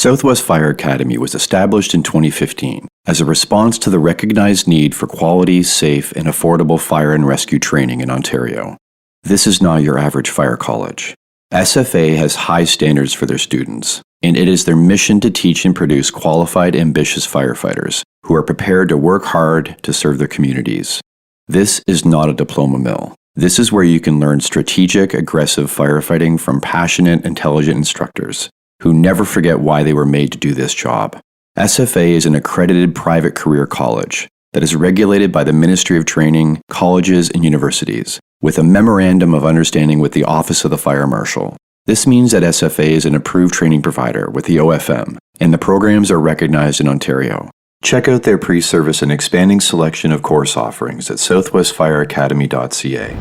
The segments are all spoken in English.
Southwest Fire Academy was established in 2015 as a response to the recognized need for quality, safe, and affordable fire and rescue training in Ontario. This is not your average fire college. SFA has high standards for their students, and it is their mission to teach and produce qualified, ambitious firefighters who are prepared to work hard to serve their communities. This is not a diploma mill. This is where you can learn strategic, aggressive firefighting from passionate, intelligent instructors who never forget why they were made to do this job. SFA is an accredited private career college that is regulated by the Ministry of Training, colleges, and universities, with a memorandum of understanding with the Office of the Fire Marshal. This means that SFA is an approved training provider with the OFM, and the programs are recognized in Ontario. Check out their pre-service and expanding selection of course offerings at southwestfireacademy.ca.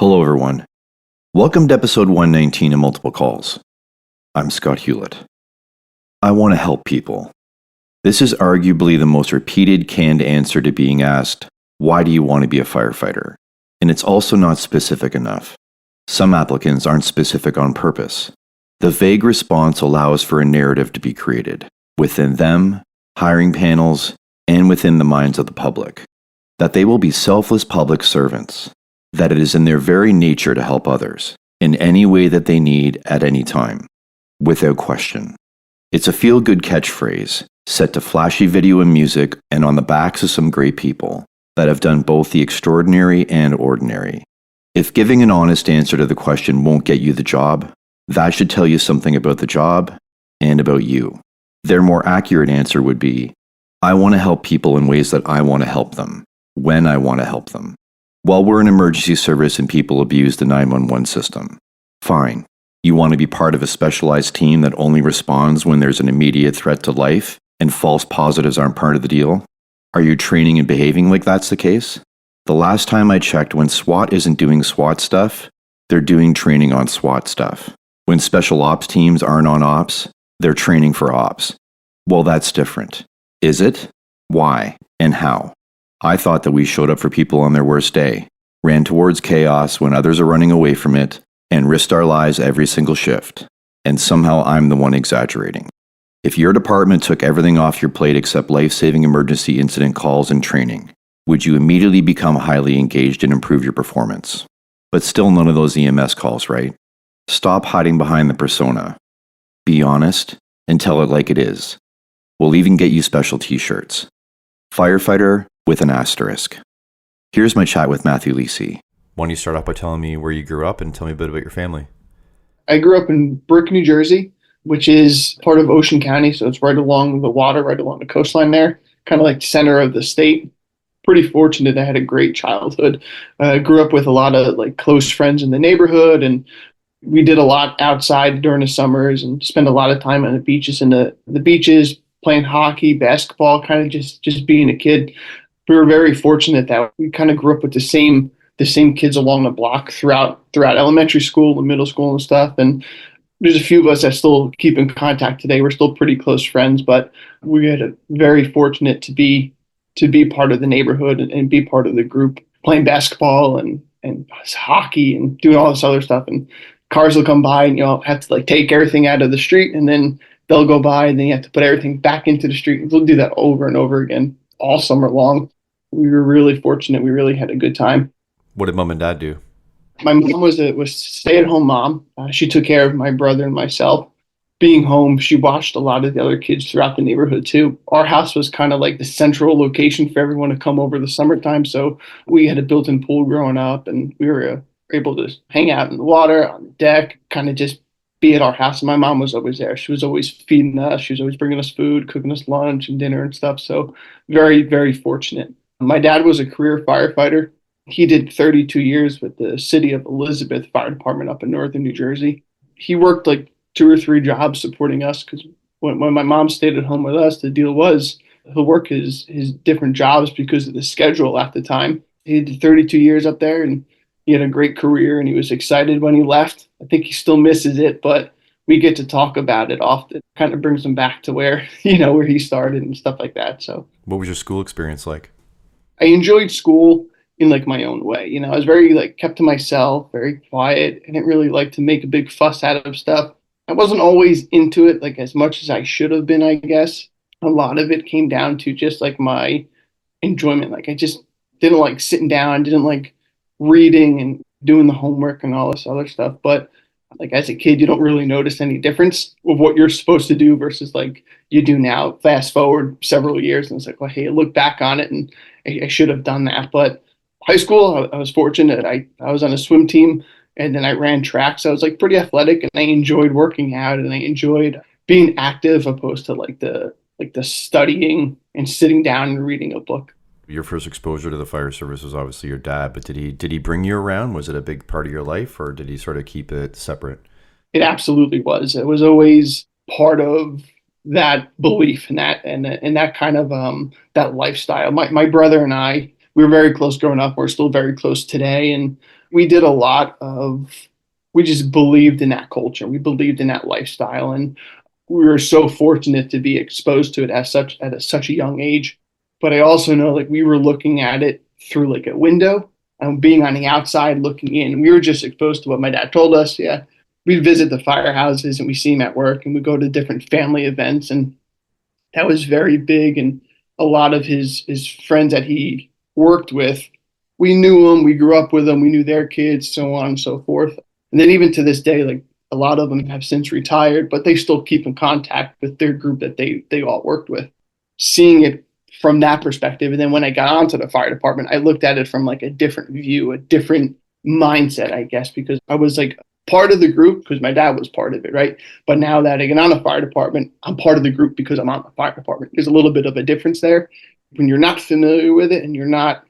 Hello everyone. Welcome to episode 119 of Multiple Calls. I'm Scott Hewlett. I want to help people. This is arguably the most repeated canned answer to being asked, why do you want to be a firefighter? And it's also not specific enough. Some applicants aren't specific on purpose. The vague response allows for a narrative to be created within them, hiring panels, and within the minds of the public, that they will be selfless public servants, that it is in their very nature to help others in any way that they need at any time, without question. It's a feel-good catchphrase set to flashy video and music and on the backs of some great people that have done both the extraordinary and ordinary. If giving an honest answer to the question won't get you the job, that should tell you something about the job and about you. Their more accurate answer would be, I want to help people in ways that I want to help them, when I want to help them. While we're an emergency service and people abuse the 911 system, fine. You want to be part of a specialized team that only responds when there's an immediate threat to life and false positives aren't part of the deal? Are you training and behaving like that's the case? The last time I checked, when SWAT isn't doing SWAT stuff, they're doing training on SWAT stuff. When special ops teams aren't on ops, they're training for ops. Well, that's different. Is it? Why? And how? I thought that we showed up for people on their worst day, ran towards chaos when others are running away from it, and risked our lives every single shift. And somehow I'm the one exaggerating. If your department took everything off your plate except life-saving emergency incident calls and training, would you immediately become highly engaged and improve your performance? But still none of those EMS calls, right? Stop hiding behind the persona. Be honest and tell it like it is. We'll even get you special t-shirts. Firefighter with an asterisk. Here's my chat with Matthew Lysy. Why don't you start off by telling me where you grew up and tell me a bit about your family? I grew up in Brick, New Jersey, which is part of Ocean County, so it's right along the water, right along the coastline there, kind of like the center of the state. Pretty fortunate. I had a great childhood. I grew up with a lot of close friends in the neighborhood, and we did a lot outside during the summers and spent a lot of time on the beaches playing hockey, basketball, kind of just being a kid. We were very fortunate that we kind of grew up with the same kids along the block throughout elementary school and middle school and stuff. And there's a few of us that still keep in contact today. We're still pretty close friends, but we had a very fortunate to be part of the neighborhood and be part of the group, playing basketball and hockey and doing all this other stuff. And cars will come by and you'll have to take everything out of the street, and then they'll go by and then you have to put everything back into the street. We'll do that over and over again all summer long. We were really fortunate. We really had a good time. What did mom and dad do? My mom was a stay-at-home mom. She took care of my brother and myself. Being home, she watched a lot of the other kids throughout the neighborhood too. Our house was kind of like the central location for everyone to come over the summertime. So we had a built-in pool growing up, and we were able to hang out in the water, on the deck, kind of just be at our house. And my mom was always there. She was always feeding us. She was always bringing us food, cooking us lunch and dinner and stuff. So very, very fortunate. My dad was a career firefighter. He did 32 years with the City of Elizabeth Fire Department up in northern New Jersey. He worked 2 or 3 jobs supporting us, because when my mom stayed at home with us, the deal was he'll work his different jobs because of the schedule at the time. He did 32 years up there, and he had a great career, and he was excited when he left. I think he still misses it, but we get to talk about it often. Kind of brings him back to where, where he started and stuff like that. So What was your school experience like? I enjoyed school in like my own way. I was very like kept to myself, very quiet. I didn't really like to make a big fuss out of stuff. I wasn't always into it like as much as I should have been, I guess. A lot of it came down to just like my enjoyment. Like I just didn't like sitting down, didn't like reading and doing the homework and all this other stuff. But like as a kid, you don't really notice any difference of what you're supposed to do versus like you do now. Fast forward several years, and it's like, well, hey, look back on it, and I should have done that. But high school, I was fortunate. I was on a swim team, and then I ran track, so I was like pretty athletic, and I enjoyed working out, and I enjoyed being active opposed to like the studying and sitting down and reading a book. Your first exposure to the fire service was obviously your dad, but did he bring you around? Was it a big part of your life, or did he sort of keep it separate? It absolutely was. It was always part of that belief and that kind of that lifestyle. My brother and I, we were very close growing up. We're still very close today, and we did a lot of. We just believed in that culture. We believed in that lifestyle, and we were so fortunate to be exposed to it at such a young age. But I also know like we were looking at it through like a window and being on the outside looking in. We were just exposed to what my dad told us. Yeah, we'd visit the firehouses and we see him at work, and we go to different family events, and that was very big. And a lot of his friends that he worked with, we knew them, we grew up with them, we knew their kids, so on and so forth. And then even to this day, like a lot of them have since retired, but they still keep in contact with their group that they all worked with. Seeing it from that perspective, and then when I got onto the fire department, I looked at it from like a different view, a different mindset, I guess, because I was like part of the group because my dad was part of it, right? But now that I get on the fire department, I'm part of the group because I'm on the fire department. There's a little bit of a difference there. When you're not familiar with it and you're not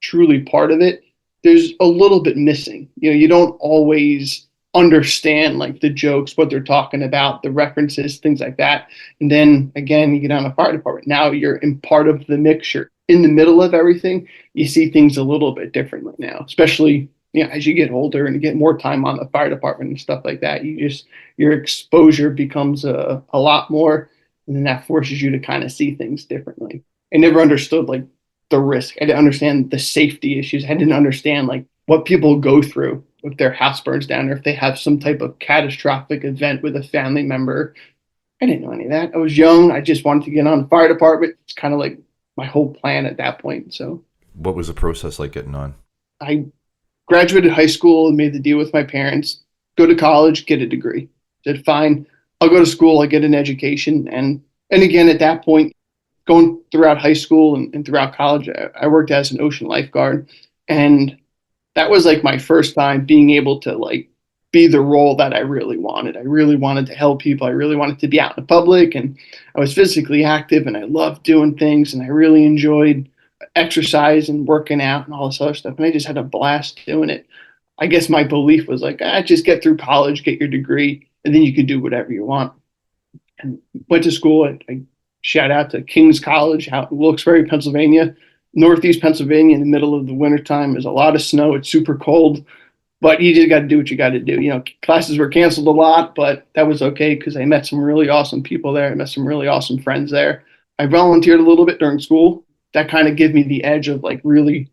truly part of it, there's a little bit missing. You don't always understand like the jokes, what they're talking about, the references, things like that. And then again, you get on the fire department. Now you're in part of the mixture. In the middle of everything, you see things a little bit differently now, especially as you get older and you get more time on the fire department and stuff like that. Your exposure becomes a lot more, and then that forces you to kind of see things differently. I never understood like the risk. I didn't understand the safety issues. I didn't understand like what people go through if their house burns down or if they have some type of catastrophic event with a family member. I didn't know any of that. I was young. I just wanted to get on the fire department. It's kind of like my whole plan at that point. So What was the process like getting on? I graduated high school and made the deal with my parents, go to college, get a degree. Said, fine, I'll go to school, I'll get an education. And again, at that point, going throughout high school and throughout college, I worked as an ocean lifeguard. And that was like my first time being able to like be the role that I really wanted. I really wanted to help people. I really wanted to be out in the public, and I was physically active, and I loved doing things, and I really enjoyed exercise and working out and all this other stuff. And I just had a blast doing it. I guess my belief was like, just get through college, get your degree, and then you can do whatever you want. And went to school. I shout out to King's College out in Wilkes-Barre, Pennsylvania. Northeast Pennsylvania in the middle of the wintertime. There's a lot of snow. It's super cold, but you just got to do what you got to do. Classes were canceled a lot, but that was okay because I met some really awesome people there. I met some really awesome friends there. I volunteered a little bit during school. That kind of gave me the edge of like really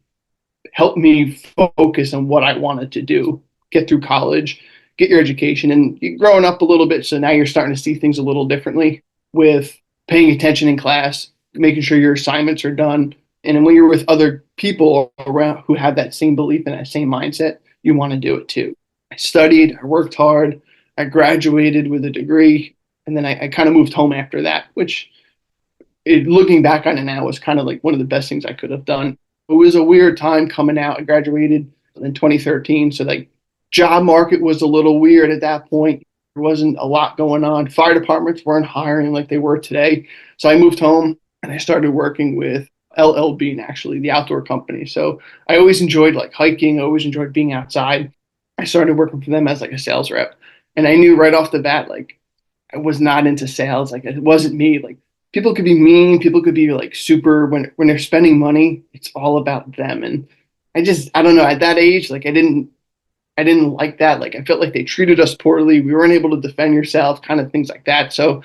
help me focus on what I wanted to do, get through college, get your education, and you're growing up a little bit. So now you're starting to see things a little differently with paying attention in class, making sure your assignments are done. And then when you're with other people around who have that same belief and that same mindset, you want to do it too. I studied, I worked hard, I graduated with a degree, and then I kind of moved home after that, which looking back on it now was kind of like one of the best things I could have done. It was a weird time coming out. I graduated in 2013, so like job market was a little weird at that point. There wasn't a lot going on. Fire departments weren't hiring like they were today. So I moved home and I started working with LL Bean, actually, the outdoor company. So I always enjoyed like hiking. I always enjoyed being outside. I started working for them as like a sales rep. And I knew right off the bat, like I was not into sales. Like it wasn't me. Like people could be mean. People could be like super, when they're spending money, it's all about them. And I don't know, at that age, like I didn't like that. Like I felt like they treated us poorly. We weren't able to defend yourself, kind of things like that. So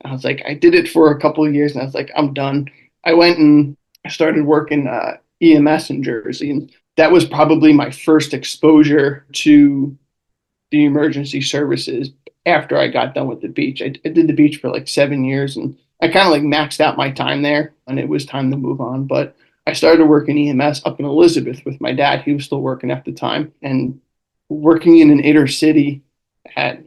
I was like, I did it for a couple of years and I was like, I'm done. I went and I started working EMS in Jersey. And that was probably my first exposure to the emergency services after I got done with the beach. I did the beach for like 7 years and I kind of like maxed out my time there and it was time to move on. But I started working EMS up in Elizabeth with my dad. He was still working at the time. And working in an inner city at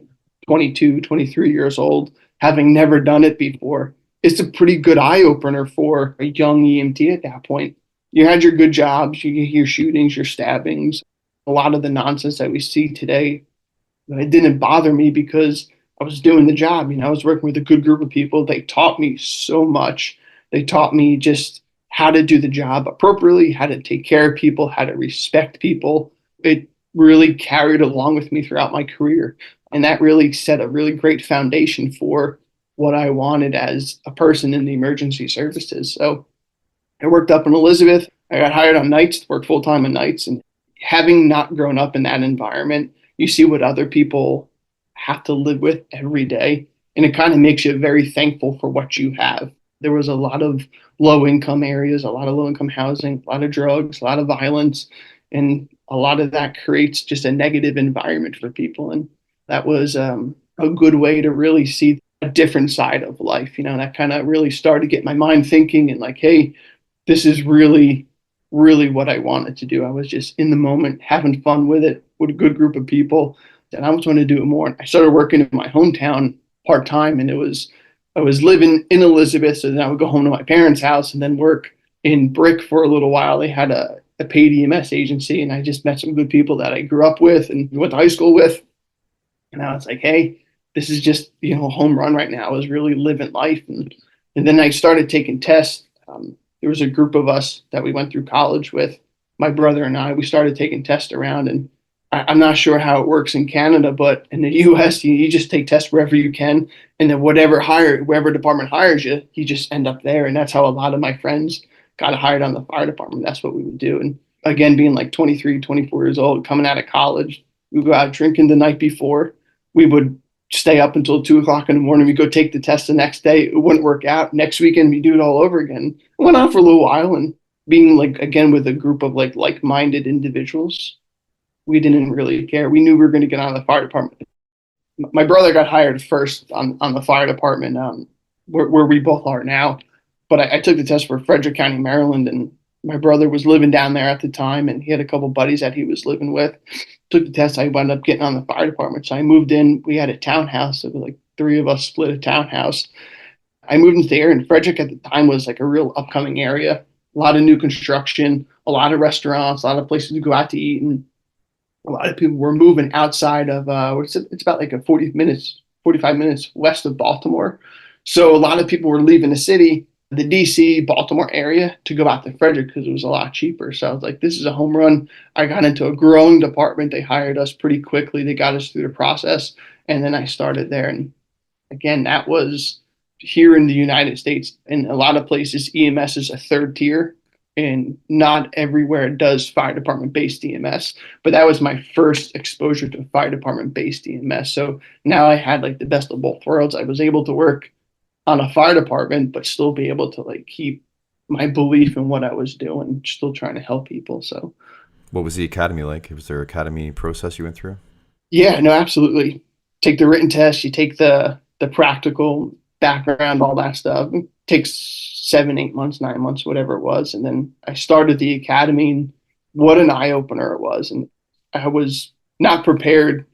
22, 23 years old, having never done it before, it's a pretty good eye opener for a young EMT at that point. You had your good jobs, you get your shootings, your stabbings, a lot of the nonsense that we see today. It didn't bother me because I was doing the job. I was working with a good group of people. They taught me so much. They taught me just how to do the job appropriately, how to take care of people, how to respect people. It really carried along with me throughout my career. And that really set a really great foundation for what I wanted as a person in the emergency services. So I worked up in Elizabeth. I got hired on nights, worked full time on nights. And having not grown up in that environment, you see what other people have to live with every day. And it kind of makes you very thankful for what you have. There was a lot of low income areas, a lot of low income housing, a lot of drugs, a lot of violence. And a lot of that creates just a negative environment for people. And that was a good way to really see a different side of life. That kind of really started to get my mind thinking and like, hey, this is really, really what I wanted to do. I was just in the moment, having fun with it, with a good group of people. And I was going to do it more. And I started working in my hometown part time. And I was living in Elizabeth. So then I would go home to my parents' house and then work in Brick for a little while. They had a paid EMS agency, and I just met some good people that I grew up with and went to high school with. And I was like, hey, this is just, a home run right now. I was really living life. And then I started taking tests. There was a group of us that we went through college with, my brother and I. We started taking tests around, and I'm not sure how it works in Canada, but in the US, you just take tests wherever you can. And then wherever department hires you, you just end up there. And that's how a lot of my friends got hired on the fire department. That's what we would do. And again, being like 23, 24 years old, coming out of college, we would go out drinking the night before. We would stay up until 2 o'clock in the morning. We'd go take the test the next day. It wouldn't work out. Next weekend, we do it all over again. It went on for a little while. And being like, again, with a group of like-minded individuals, we didn't really care. We knew we were going to get on the fire department. My brother got hired first on the fire department, where we both are now. But I took the test for Frederick County, Maryland, and my brother was living down there at the time, and he had a couple buddies that he was living with. Took the test. I wound up getting on the fire department. So I moved in. We had a townhouse. It was like three of us split a townhouse. I moved into there, and Frederick at the time was like a real upcoming area. A lot of new construction, a lot of restaurants, a lot of places to go out to eat, and a lot of people were moving outside of it's about like 45 minutes west of Baltimore. So a lot of people were leaving the city, the DC, Baltimore area, to go out to Frederick because it was a lot cheaper. So I was like, this is a home run. I got into a growing department. They hired us pretty quickly. They got us through the process. And then I started there. And again, that was here in the United States. In a lot of places, EMS is a third tier. And not everywhere does fire department based EMS, but that was my first exposure to fire department based EMS. So now I had like the best of both worlds. I was able to work on a fire department, but still be able to like keep my belief in what I was doing, still trying to help people. So, what was the academy like? Was there an academy process you went through? Yeah, no, absolutely. Take the written test, you take the practical background, all that stuff. It takes 7, 8 months, 9 months, whatever it was. And then I started the academy, and what an eye opener it was. And I was not prepared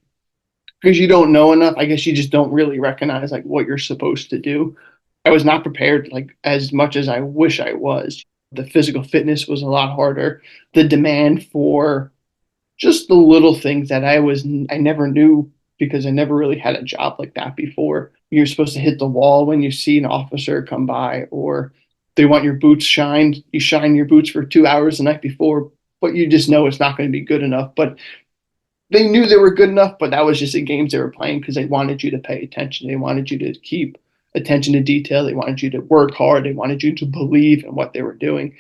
because you don't know enough. I guess you just don't really recognize like what you're supposed to do. I was not prepared like as much as I wish I was. The physical fitness was a lot harder. The demand for just the little things that I never knew because I never really had a job like that before. You're supposed to hit the wall when you see an officer come by, or they want your boots shined. You shine your boots for 2 hours the night before, but you just know it's not going to be good enough. But they knew they were good enough, but that was just the games they were playing because they wanted you to pay attention. They wanted you to keep attention to detail. They wanted you to work hard. They wanted you to believe in what they were doing.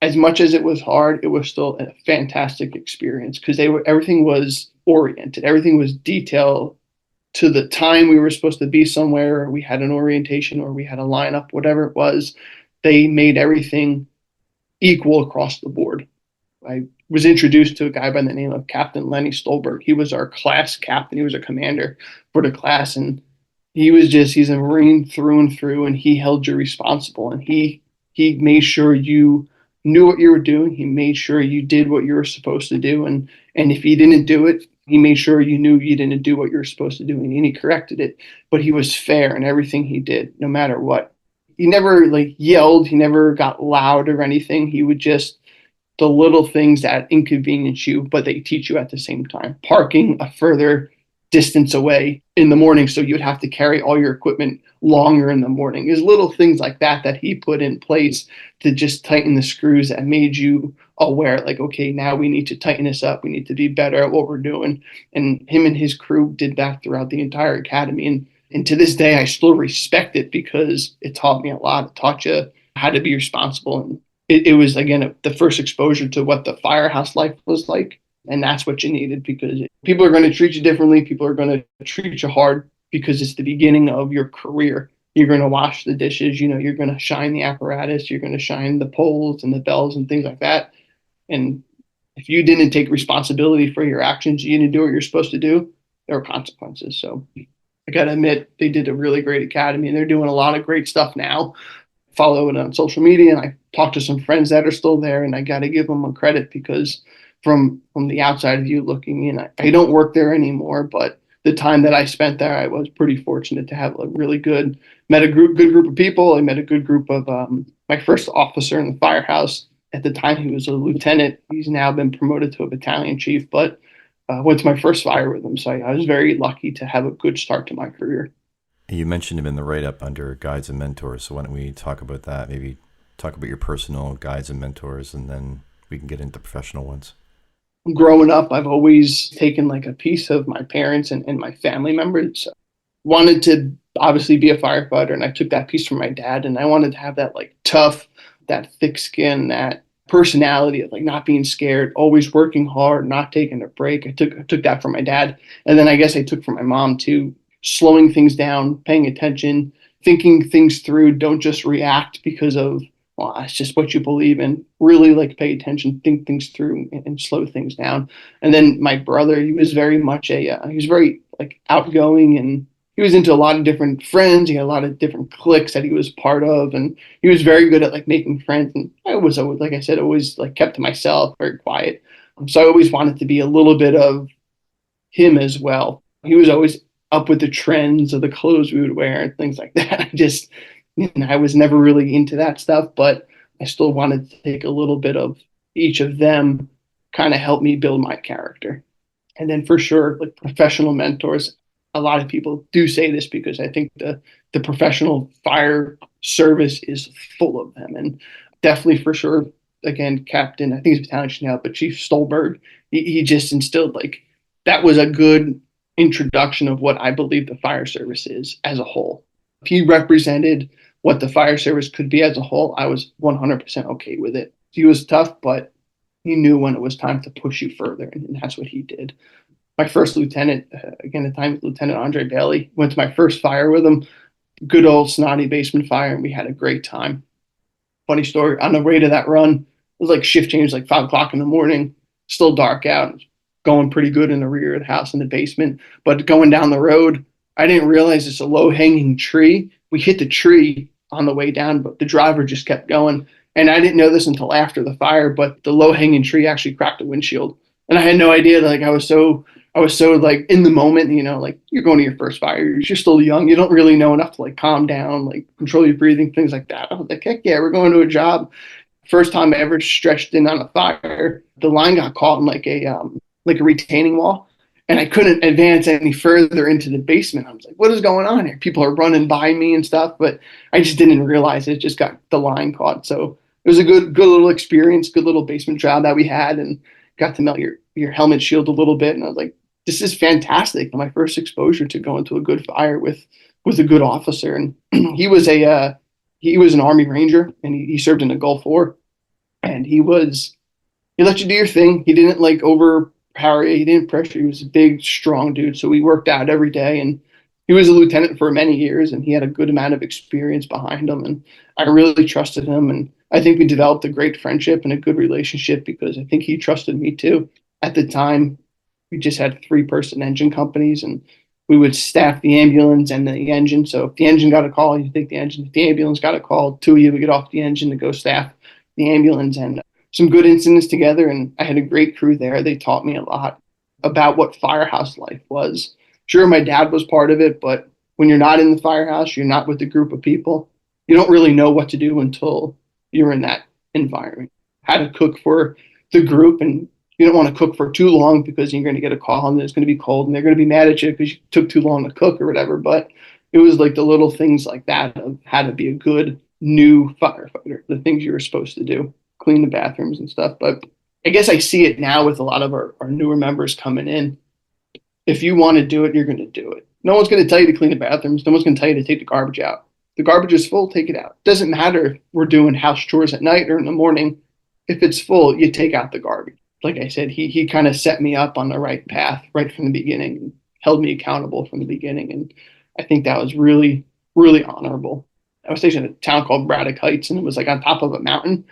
as much as it was hard, it was still a fantastic experience because everything was oriented, everything was detailed to the time we were supposed to be somewhere, or we had an orientation, or we had a lineup, whatever it was. They made everything equal across the board. I was introduced to a guy by the name of Captain Lenny Stolberg. He was our class captain. He was a commander for the class, and he's a Marine through and through, and he held you responsible, and he made sure you knew what you were doing. He made sure you did what you were supposed to do, and if you didn't do it, he made sure you knew you didn't do what you were supposed to do, and he corrected it. But he was fair in everything he did, no matter what. He never like yelled. He never got loud or anything. He would just the little things that inconvenience you, but they teach you at the same time. Parking a further distance away in the morning, so you'd have to carry all your equipment longer in the morning. There's little things like that he put in place to just tighten the screws that made you aware, like, okay, now we need to tighten this up. We need to be better at what we're doing. And him and his crew did that throughout the entire academy. And to this day, I still respect it because it taught me a lot. It taught you how to be responsible. And it was, again, the first exposure to what the firehouse life was like. And that's what you needed, because people are going to treat you differently. People are going to treat you hard because it's the beginning of your career. You're going to wash the dishes, you're going to shine the apparatus, you're going to shine the poles and the bells and things like that. And if you didn't take responsibility for your actions, you didn't do what you're supposed to do, there were consequences. So I got to admit, they did a really great academy, and they're doing a lot of great stuff now. Follow it on social media, and I talked to some friends that are still there, and I got to give them a credit because from the outside of you looking in, I don't work there anymore, but the time that I spent there, I was pretty fortunate to have a really met a good group of people. I met a good group of my first officer in the firehouse. At the time, he was a lieutenant. He's now been promoted to a battalion chief, but went to my first fire with him. So I was very lucky to have a good start to my career. You mentioned him in the write-up under guides and mentors. So why don't we talk about that? Maybe talk about your personal guides and mentors, and then we can get into professional ones. Growing up, I've always taken like a piece of my parents and my family members. Wanted to obviously be a firefighter, and I took that piece from my dad, and I wanted to have that like tough, that thick skin, that personality of like not being scared, always working hard, not taking a break. I took that from my dad. And then I guess I took from my mom too, slowing things down, paying attention, thinking things through. Don't just react because of, well, it's just what you believe in. Really like pay attention, think things through, and slow things down. And then my brother, he was very much he was very like outgoing, and he was into a lot of different friends. He had a lot of different cliques that he was part of, and he was very good at like making friends. And I was always, like I said, always like kept to myself, very quiet. So I always wanted to be a little bit of him as well. He was always up with the trends of the clothes we would wear and things like that. I was never really into that stuff, but I still wanted to take a little bit of each of them, kind of help me build my character. And then for sure, like professional mentors. A lot of people do say this because I think the professional fire service is full of them. And definitely for sure, again, Captain, I think he's battalion chief now, but Chief Stolberg, he just instilled like, that was a good introduction of what I believe the fire service is as a whole. If he represented what the fire service could be as a whole, I was 100% okay with it. He was tough, but he knew when it was time to push you further, and that's what he did. My first lieutenant, again, at the time, Lieutenant Andre Bailey, went to my first fire with him. Good old snotty basement fire, and we had a great time. Funny story, on the way to that run, it was like shift change, like 5 o'clock in the morning, still dark out, going pretty good in the rear of the house in the basement. But going down the road, I didn't realize it's a low-hanging tree. We hit the tree on the way down, but the driver just kept going. And I didn't know this until after the fire, but the low-hanging tree actually cracked the windshield. And I had no idea. Like I was so like in the moment, like you're going to your first fire, you're still young. You don't really know enough to like calm down, like control your breathing, things like that. I was like, heck yeah, we're going to a job. First time I ever stretched in on a fire, the line got caught in like a retaining wall, and I couldn't advance any further into the basement. I was like, what is going on here? People are running by me and stuff, but I just didn't realize it just got the line caught. So it was a good little experience, good little basement job that we had, and got to melt your helmet shield a little bit. And I was like, this is fantastic. My first exposure to going to a good fire with a good officer. And he was an Army Ranger, and he served in the Gulf War. And he let you do your thing. He didn't like overpower you. He didn't pressure you. He was a big, strong dude. So we worked out every day, and he was a lieutenant for many years, and he had a good amount of experience behind him. And I really trusted him. And I think we developed a great friendship and a good relationship because I think he trusted me too. At the time, we just had 3-person engine companies, and we would staff the ambulance and the engine. So if the engine got a call, you take the engine. If the ambulance got a call, 2 of you would get off the engine to go staff the ambulance. And some good incidents together. And I had a great crew there. They taught me a lot about what firehouse life was. Sure, my dad was part of it, but when you're not in the firehouse, you're not with a group of people, you don't really know what to do until you're in that environment. How to cook for the group, and you don't want to cook for too long because you're going to get a call and it's going to be cold and they're going to be mad at you because you took too long to cook or whatever. But it was like the little things like that of how to be a good new firefighter, the things you were supposed to do, clean the bathrooms and stuff. But I guess I see it now with a lot of our newer members coming in. If you want to do it, you're going to do it. No one's going to tell you to clean the bathrooms. No one's going to tell you to take the garbage out. The garbage is full, take it out. Doesn't matter if we're doing house chores at night or in the morning. If it's full, you take out the garbage. Like I said, he kind of set me up on the right path right from the beginning and held me accountable from the beginning. And I think that was really, really honorable. I was stationed at a town called Braddock Heights, and it was like on top of a mountain.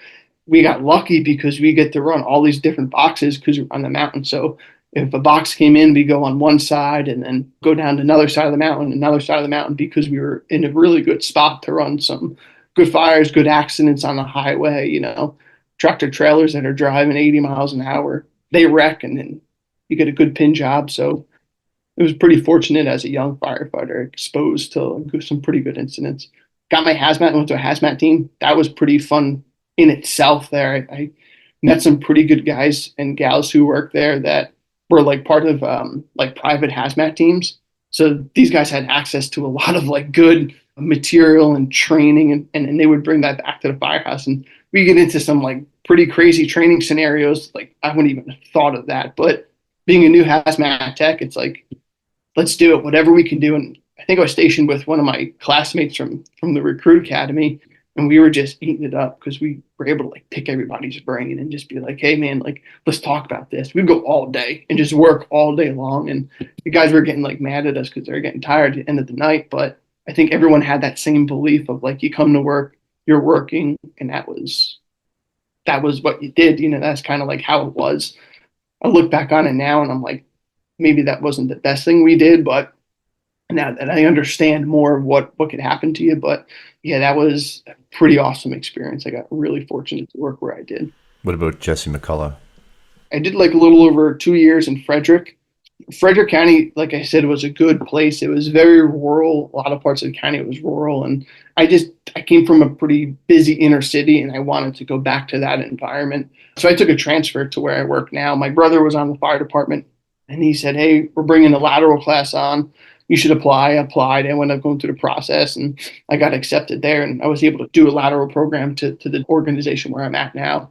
We got lucky because we get to run all these different boxes because we're on the mountain. So if a box came in, we go on one side and then go down to another side of the mountain, because we were in a really good spot to run some good fires, good accidents on the highway, tractor trailers that are driving 80 miles an hour, they wreck, and then you get a good pin job. So it was pretty fortunate as a young firefighter, exposed to some pretty good incidents. Got my hazmat, went to a hazmat team. That was pretty fun in itself there. I met some pretty good guys and gals who worked there that were like part of like private hazmat teams. So these guys had access to a lot of like good material and training, and they would bring that back to the firehouse. And we get into some like pretty crazy training scenarios. Like I wouldn't even have thought of that. But being a new hazmat tech, it's like, let's do it, whatever we can do. And I think I was stationed with one of my classmates from the recruit academy, and we were just eating it up because we were able to like pick everybody's brain and just be like, hey man, like let's talk about this. We'd go all day and just work all day long. And the guys were getting like mad at us because they were getting tired at the end of the night. But I think everyone had that same belief of like, you come to work, you're working, and that was what you did. That's kind of like how it was. I look back on it now and I'm like, maybe that wasn't the best thing we did, but now that I understand more of what could happen to you. But yeah, that was a pretty awesome experience. I got really fortunate to work where I did. What about Jesse McCullough? I did like a little over 2 years in Frederick. Frederick County, like I said, was a good place. It was very rural. A lot of parts of the county was rural. And I came from a pretty busy inner city, and I wanted to go back to that environment. So I took a transfer to where I work now. My brother was on the fire department, and he said, hey, we're bringing a lateral class on. You should apply. I applied. I went up going through the process, and I got accepted there. And I was able to do a lateral program to the organization where I'm at now.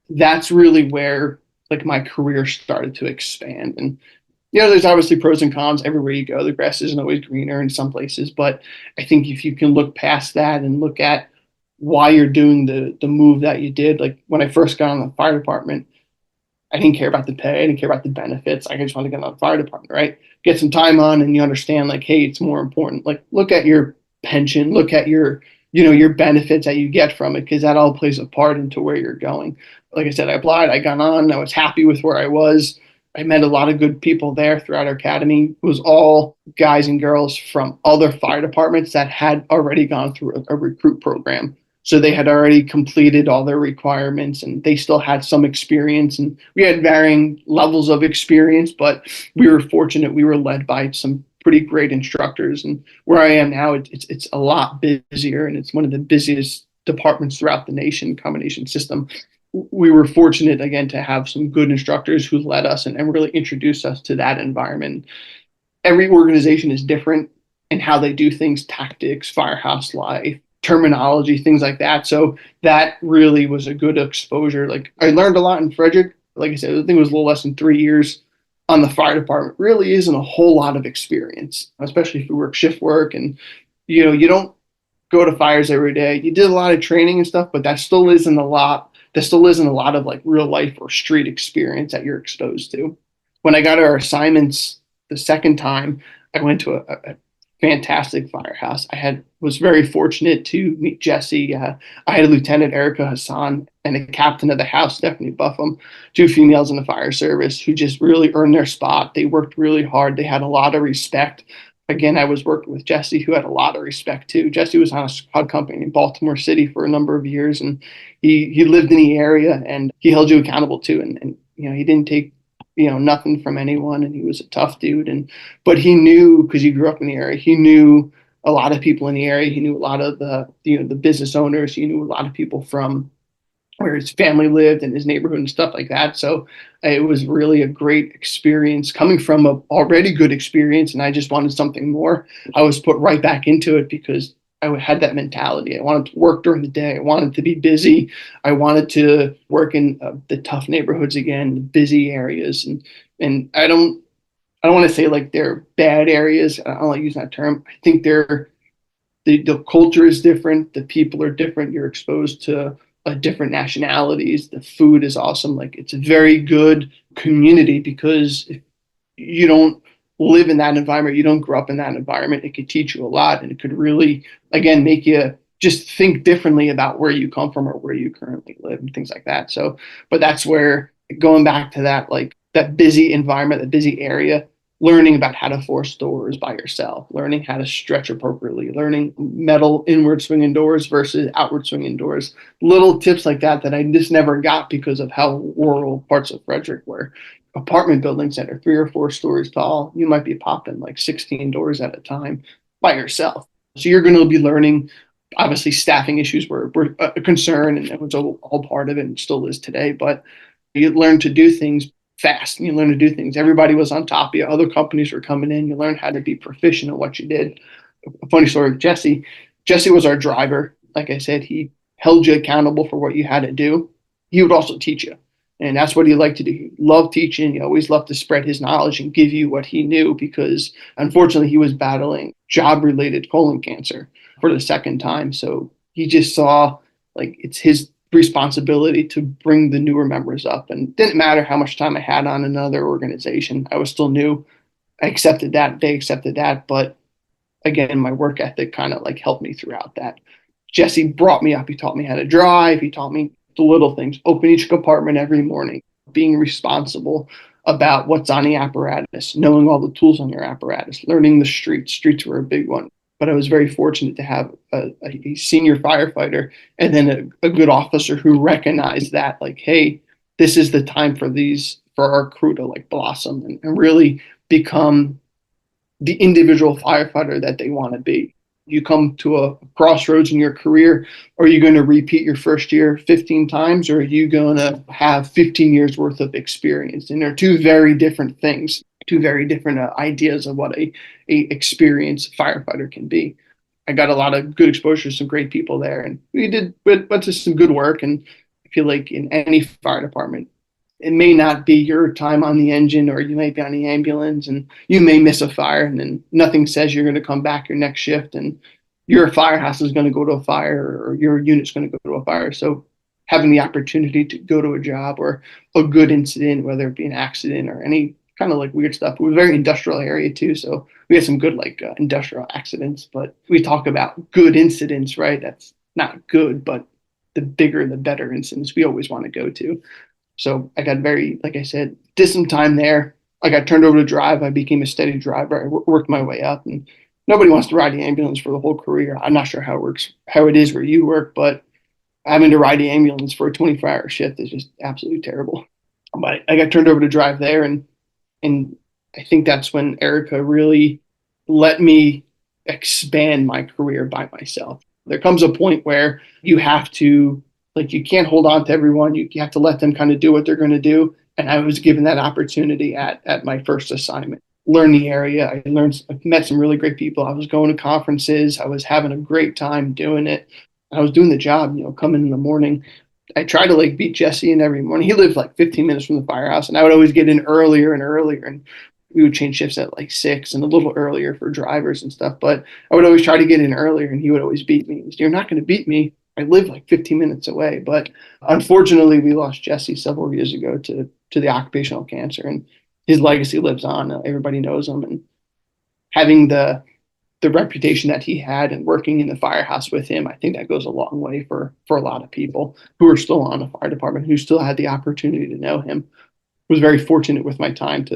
That's really where like my career started to expand. And there's obviously pros and cons everywhere you go. The grass isn't always greener in some places, but I think if you can look past that and look at why you're doing the move that you did, like when I first got on the fire department, I didn't care about the pay. I didn't care about the benefits. I just wanted to get on the fire department, right? Get some time on, and you understand like, hey, it's more important. Like look at your pension, look at your benefits that you get from it, because that all plays a part into where you're going. Like I said, I applied, I got on, I was happy with where I was. I met a lot of good people there throughout our academy. It was all guys and girls from other fire departments that had already gone through a recruit program. So they had already completed all their requirements, and they still had some experience. And we had varying levels of experience, but we were fortunate. We were led by some pretty great instructors. And where I am now, it's a lot busier, and it's one of the busiest departments throughout the nation, combination system. We were fortunate, again, to have some good instructors who led us and really introduced us to that environment. Every organization is different in how they do things, tactics, firehouse life, terminology, things like that. So that really was a good exposure. Like I learned a lot in Frederick. Like I said, I think it was a little less than 3 years on the fire department. Really isn't a whole lot of experience, especially if you work shift work and you don't go to fires every day. You did a lot of training and stuff, but that still isn't a lot there still isn't a lot of like real life or street experience that you're exposed to. When I got our assignments the second time, I went to a fantastic firehouse. Was very fortunate to meet Jesse. I had a Lieutenant Erica Hassan and a captain of the house, Stephanie Buffum, two females in the fire service who just really earned their spot. They worked really hard. They had a lot of respect. Again, I was working with Jesse, who had a lot of respect too. Jesse was on a squad company in Baltimore City for a number of years, and he lived in the area, and he held you accountable too. And he didn't take nothing from anyone, and he was a tough dude. But he knew, because he grew up in the area, he knew a lot of people in the area. He knew a lot of the business owners. He knew a lot of people from where his family lived and his neighborhood and stuff like that. So it was really a great experience coming from a already good experience. And I just wanted something more. I was put right back into it because I had that mentality. I wanted to work during the day. I wanted to be busy. I wanted to work in the tough neighborhoods again, the busy areas. And I don't want to say like they're bad areas. I don't like using that term. I think the culture is different. The people are different. You're exposed to different nationalities. The food is awesome. Like, it's a very good community because if you don't live in that environment, you don't grow up in that environment, it could teach you a lot, and it could really, again, make you just think differently about where you come from or where you currently live and things like that. So, but that's where, going back to that, like that busy environment, the busy area, learning about how to force doors by yourself, learning how to stretch appropriately, learning metal inward swinging doors versus outward swinging doors, little tips like that I just never got because of how rural parts of Frederick were. Apartment buildings that are 3 or 4 stories tall, you might be popping like 16 doors at a time by yourself. So you're going to be learning. Obviously, staffing issues were a concern, and it was all part of it and still is today. But you learn to do things fast, and you learn to do things. Everybody was on top of you. Other companies were coming in. You learn how to be proficient at what you did. A funny story with Jesse. Jesse was our driver. Like I said, he held you accountable for what you had to do. He would also teach you. And that's what he liked to do. He loved teaching. He always loved to spread his knowledge and give you what he knew, because unfortunately he was battling job-related colon cancer for the second time. So he just saw like it's his responsibility to bring the newer members up. And it didn't matter how much time I had on another organization. I was still new. I accepted that. They accepted that. But again, my work ethic kind of like helped me throughout that. Jesse brought me up. He taught me how to drive. He taught me the little things, open each compartment every morning, being responsible about what's on the apparatus, knowing all the tools on your apparatus, learning the streets. Streets were a big one. But I was very fortunate to have a senior firefighter and then a good officer who recognized that, like, hey, this is the time for our crew to like blossom and really become the individual firefighter that they want to be. You come to a crossroads in your career. Are you going to repeat your first year 15 times, or are you going to have 15 years worth of experience? And they're two very different things, two very different ideas of what a experienced firefighter can be. I got a lot of good exposure to some great people there, and we went to some good work. And I feel like in any fire department, it may not be your time on the engine, or you might be on the ambulance and you may miss a fire, and then nothing says you're going to come back your next shift and your firehouse is going to go to a fire or your unit's going to go to a fire. So having the opportunity to go to a job or a good incident, whether it be an accident or any kind of like weird stuff. It was a very industrial area too. So we had some good like industrial accidents, but we talk about good incidents, right? That's not good, but the bigger, the better incidents we always want to go to. So I got like I said, did some time there. I got turned over to drive. I became a steady driver. I worked my way up, and nobody wants to ride the ambulance for the whole career. I'm not sure how it is where you work, but having to ride the ambulance for a 24-hour shift is just absolutely terrible. But I got turned over to drive there, and I think that's when Erica really let me expand my career by myself. There comes a point where you have to, like, you can't hold on to everyone. You have to let them kind of do what they're going to do. And I was given that opportunity at my first assignment. Learn the area. I met some really great people. I was going to conferences. I was having a great time doing it. I was doing the job, coming in the morning. I tried to like beat Jesse in every morning. He lived like 15 minutes from the firehouse, and I would always get in earlier and earlier. And we would change shifts at like 6 and a little earlier for drivers and stuff. But I would always try to get in earlier, and he would always beat me. He said, "You're not going to beat me. I live like 15 minutes away. But unfortunately, we lost Jesse several years ago to the occupational cancer, and his legacy lives on. Everybody knows him, and having the reputation that he had and working in the firehouse with him, I think that goes a long way for a lot of people who are still on the fire department, who still had the opportunity to know him. Was very fortunate with my time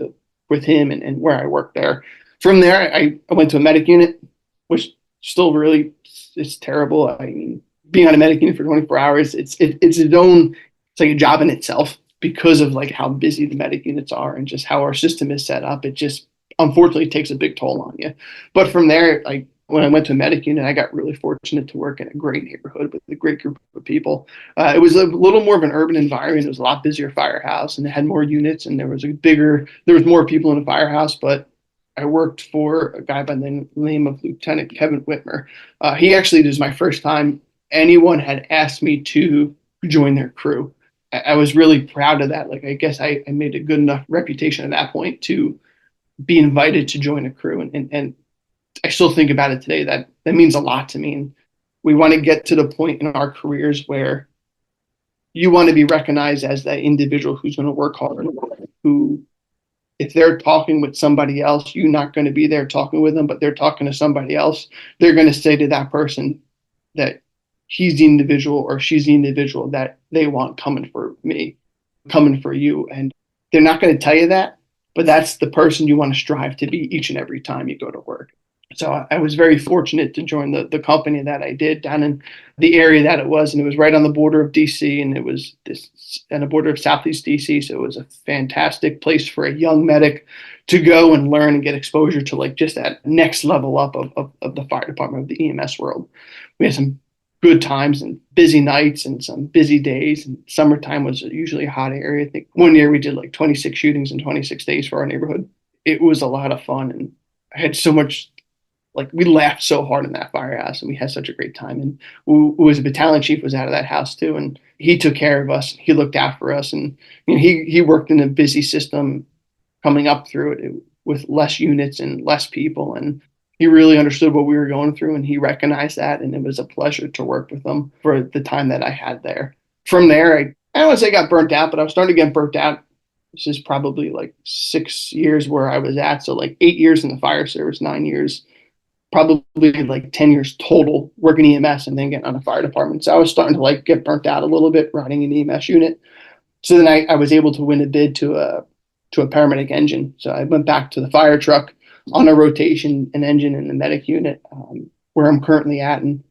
with him and where I worked there. From there, I went to a medic unit, which still really is terrible. I mean, being on a medic unit for 24 hours, it's like a job in itself because of like how busy the medic units are and just how our system is set up. It just unfortunately takes a big toll on you. But from there, when I went to a medic unit, I got really fortunate to work in a great neighborhood with a great group of people. It was a little more of an urban environment. It was a lot busier firehouse, and it had more units, and there was more people in the firehouse. But I worked for a guy by the name of Lieutenant Kevin Whitmer. He actually, this was my first time anyone had asked me to join their crew. I was really proud of that. Like, I guess I made a good enough reputation at that point to be invited to join a crew. And I still think about it today. That means a lot to me. And we want to get to the point in our careers where you want to be recognized as that individual who's going to work hard, who, if they're talking with somebody else, you're not going to be there talking with them, but they're talking to somebody else. They're going to say to that person that he's the individual or she's the individual that they want coming for me, coming for you. And they're not going to tell you that, but that's the person you want to strive to be each and every time you go to work. So I was very fortunate to join the company that I did down in the area that it was, and it was right on the border of DC, and it was on the border of Southeast DC. So it was a fantastic place for a young medic to go and learn and get exposure to like just that next level up of the fire department, of the EMS world. We had some good times and busy nights and some busy days, and summertime was usually a hot area. I think one year we did like 26 shootings in 26 days for our neighborhood. It was a lot of fun, and I had so much, like, we laughed so hard in that firehouse, and we had such a great time. And who was a battalion chief was out of that house too, and he took care of us. He looked after us, and you know, he worked in a busy system coming up through it with less units and less people, and he really understood what we were going through, and he recognized that, and it was a pleasure to work with him for the time that I had there. From there, I don't want to say I got burnt out, but I was starting to get burnt out. This is probably like 6 years where I was at, so like 8 years in the fire service, 9 years, probably like 10 years total working EMS and then getting on the fire department. So I was starting to like get burnt out a little bit riding an EMS unit. So then I was able to win a bid to a paramedic engine. So I went back to the fire truck on a rotation, an engine in the medic unit, where I'm currently at. And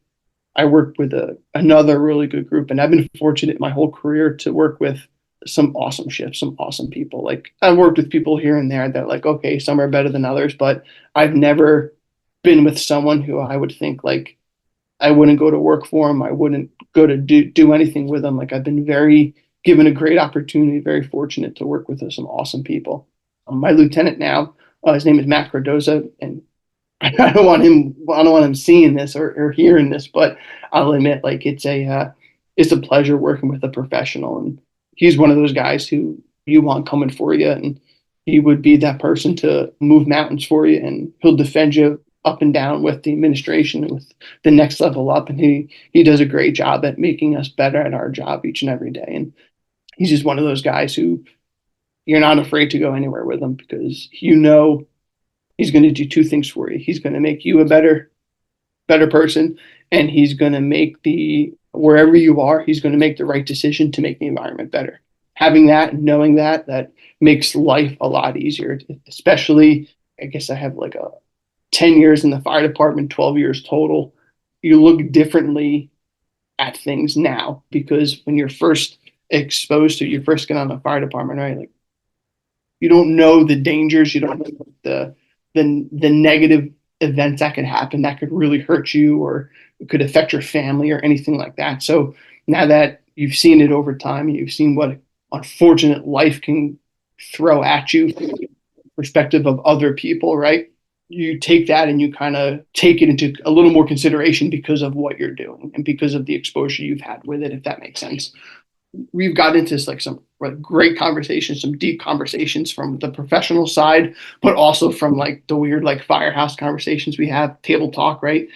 I worked with another really good group. And I've been fortunate my whole career to work with some awesome shifts, some awesome people. Like, I worked with people here and there that, like, okay, some are better than others, but I've never been with someone who I would think like I wouldn't go to work for them. I wouldn't go to do anything with them. Like, I've been very given a great opportunity, very fortunate to work with some awesome people. My lieutenant now, his name is Matt Cardoza, and I don't want him seeing this or hearing this, but I'll admit, like, it's a pleasure working with a professional, and he's one of those guys who you want coming for you, and he would be that person to move mountains for you, and he'll defend you up and down with the administration and with the next level up, and he does a great job at making us better at our job each and every day. And he's just one of those guys who you're not afraid to go anywhere with him, because you know he's going to do two things for you. He's going to make you a better person, and he's going to make wherever you are, he's going to make the right decision to make the environment better. Having that and knowing that makes life a lot easier, especially, I guess I have like 10 years in the fire department, 12 years total. You look differently at things now, because when you're first exposed to, you first get on the fire department, right? Like, you don't know the dangers, you don't know the negative events that could happen that could really hurt you or it could affect your family or anything like that. So now that you've seen it over time, you've seen what unfortunate life can throw at you from the perspective of other people, right? You take that and you kind of take it into a little more consideration because of what you're doing and because of the exposure you've had with it, if that makes sense. We've got into like some great conversations, some deep conversations from the professional side, but also from like the weird like firehouse conversations we have, table talk, right?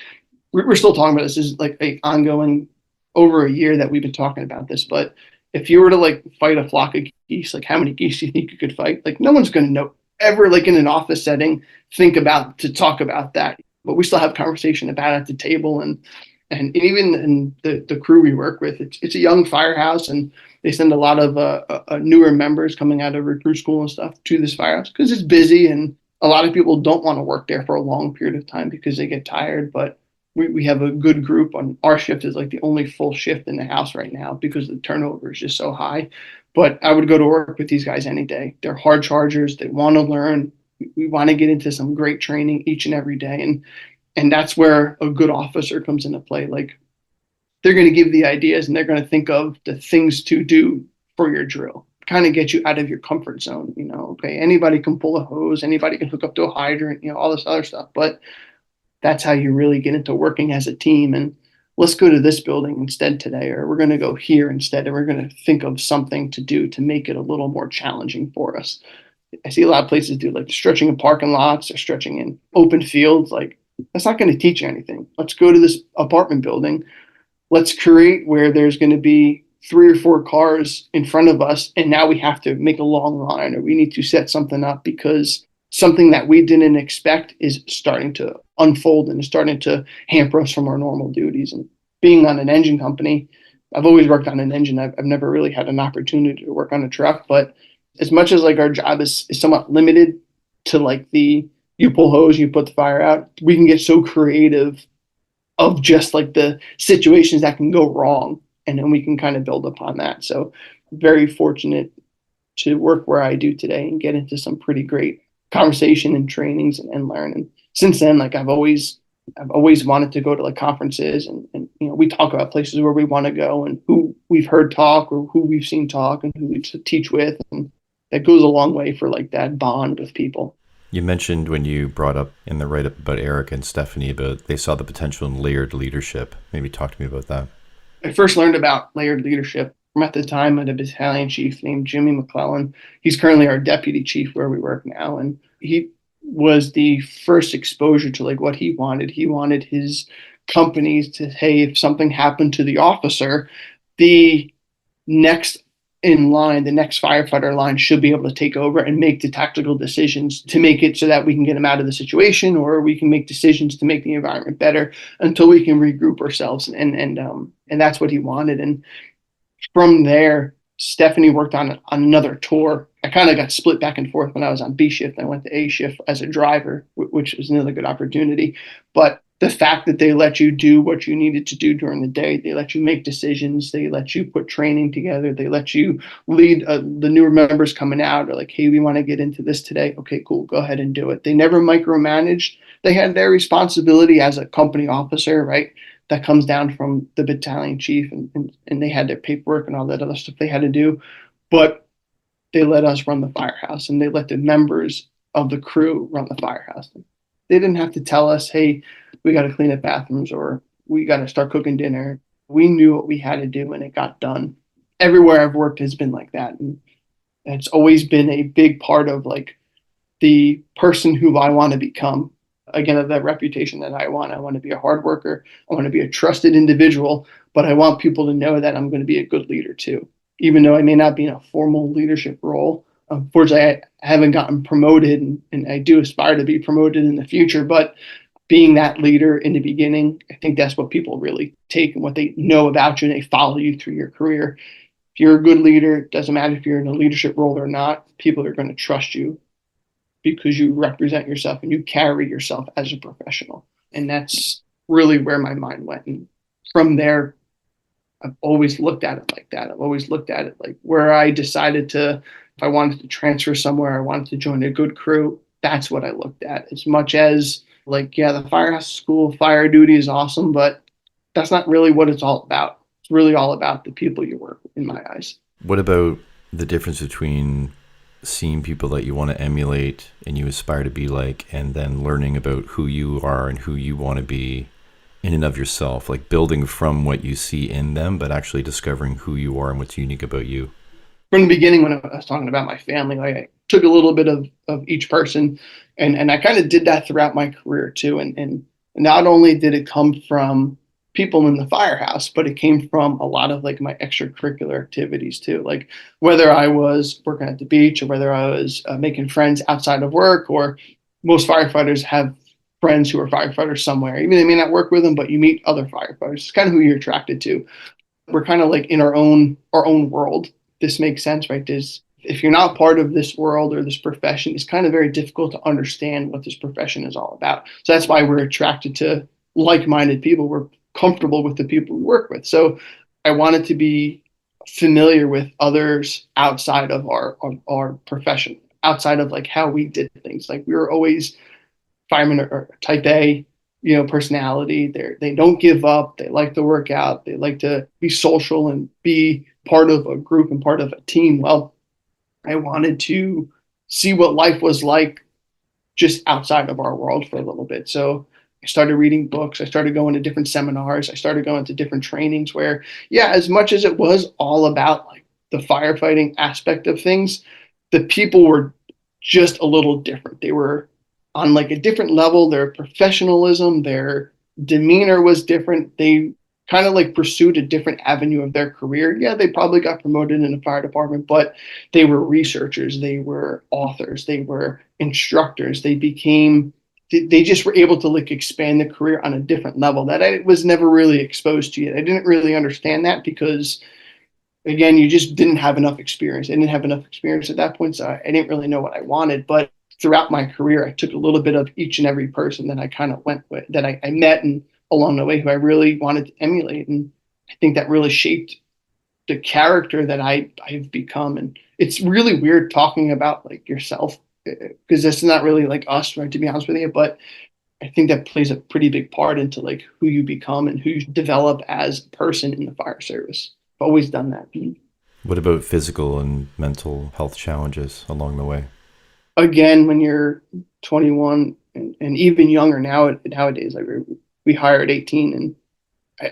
We're still talking about this. This is like an ongoing over a year that we've been talking about this, but if you were to like fight a flock of geese, like how many geese do you think you could fight? Like no one's going to know ever, like in an office setting, to talk about that. But we still have conversation about it at the table, and even in the crew we work with, it's a young firehouse, and they send a lot of newer members coming out of recruit school and stuff to this firehouse because it's busy, and a lot of people don't want to work there for a long period of time because they get tired. But we have a good group. On our shift is like the only full shift in the house right now because the turnover is just so high. But I would go to work with these guys any day. They're hard chargers. They want to learn. We want to get into some great training each and every day. And that's where a good officer comes into play. Like they're going to give the ideas and they're going to think of the things to do for your drill, kind of get you out of your comfort zone. Okay, anybody can pull a hose, anybody can hook up to a hydrant, all this other stuff. But that's how you really get into working as a team. And let's go to this building instead today, or we're going to go here instead, and we're going to think of something to do to make it a little more challenging for us. I see a lot of places do like stretching in parking lots or stretching in open fields. Like that's not going to teach you anything. Let's go to this apartment building. Let's create where there's going to be 3 or 4 cars in front of us, and now we have to make a long line, or we need to set something up because something that we didn't expect is starting to unfold and is starting to hamper us from our normal duties. And being on an engine company, I've always worked on an engine. I've never really had an opportunity to work on a truck, but as much as like our job is somewhat limited to like you pull hose, you put the fire out, we can get so creative of just like the situations that can go wrong. And then we can kind of build upon that. So very fortunate to work where I do today and get into some pretty great conversation and trainings and learn. And since then, like I've always wanted to go to like conferences and we talk about places where we want to go and who we've heard talk or who we've seen talk and who we teach with. And that goes a long way for like that bond with people. You mentioned when you brought up in the write-up about Eric and Stephanie, about they saw the potential in layered leadership. Maybe talk to me about that. I first learned about layered leadership from at the time at a battalion chief named Jimmy McClellan. He's currently our deputy chief where we work now. And he was the first exposure to like what he wanted. He wanted his companies to, hey, if something happened to the officer, the next in line, the next firefighter line should be able to take over and make the tactical decisions to make it so that we can get them out of the situation, or we can make decisions to make the environment better until we can regroup ourselves. And that's what he wanted. And from there, Stephanie worked on another tour. I kind of got split back and forth when I was on B shift. I went to A shift as a driver, which was another good opportunity. But the fact that they let you do what you needed to do during the day, they let you make decisions, they let you put training together, they let you lead the newer members coming out, or like, hey, we want to get into this today. Okay, cool, go ahead and do it. They never micromanaged. They had their responsibility as a company officer, right? That comes down from the battalion chief, and they had their paperwork and all that other stuff they had to do. But they let us run the firehouse, and they let the members of the crew run the firehouse. They didn't have to tell us, hey, we got to clean up bathrooms or we got to start cooking dinner. We knew what we had to do and it got done. Everywhere I've worked has been like that. And it's always been a big part of like the person who I want to become. Again, the reputation that I want. I want to be a hard worker. I want to be a trusted individual, but I want people to know that I'm going to be a good leader too. Even though I may not be in a formal leadership role. Unfortunately, I haven't gotten promoted, and I do aspire to be promoted in the future, but being that leader in the beginning, I think that's what people really take and what they know about you, and they follow you through your career. If you're a good leader, it doesn't matter if you're in a leadership role or not, people are going to trust you because you represent yourself and you carry yourself as a professional. And that's really where my mind went. And from there, I've always looked at it like that. I've always looked at it like where I decided to, if I wanted to transfer somewhere, I wanted to join a good crew, that's what I looked at. As much as like, yeah, the firehouse school, fire duty is awesome, but that's not really what it's all about. It's really all about the people you work with, in my eyes. What about the difference between seeing people that you want to emulate and you aspire to be like, and then learning about who you are and who you want to be in and of yourself, like building from what you see in them, but actually discovering who you are and what's unique about you? From the beginning, when I was talking about my family, like I took a little bit of each person, and I kind of did that throughout my career too. And not only did it come from people in the firehouse, but it came from a lot of like my extracurricular activities too. Like whether I was working at the beach or whether I was making friends outside of work, or most firefighters have friends who are firefighters somewhere. Even they may not work with them, but you meet other firefighters. It's kind of who you're attracted to. We're kind of like in our own world. This makes sense, right? If you're not part of this world or this profession, it's kind of very difficult to understand what this profession is all about. So that's why we're attracted to like-minded people. We're comfortable with the people we work with. So I wanted to be familiar with others outside of our profession, outside of like how we did things. Like we were always firemen are type A, personality. They don't give up. They like to work out. They like to be social and be part of a group and part of a team. Well, I wanted to see what life was like just outside of our world for a little bit. So I started reading books. I started going to different seminars. I started going to different trainings where, yeah, as much as it was all about like the firefighting aspect of things, the people were just a little different. They were on like a different level. Their professionalism, their demeanor was different. They kind of like pursued a different avenue of their career. Yeah, they probably got promoted in the fire department, but they were researchers, they were authors, they were instructors. They just were able to like expand the career on a different level that I was never really exposed to yet. I didn't really understand that because, again, you just didn't have enough experience. I didn't have enough experience at that point, so I didn't really know what I wanted. But throughout my career, I took a little bit of each and every person that I kind of went with, that I met and along the way who I really wanted to emulate. And I think that really shaped the character that I've become. And it's really weird talking about like yourself because that's not really like us, right, to be honest with you. But I think that plays a pretty big part into like who you become and who you develop as a person in the fire service. I've always done that. What about physical and mental health challenges along the way? Again, when you're 21 and even younger nowadays, like we hire at 18, and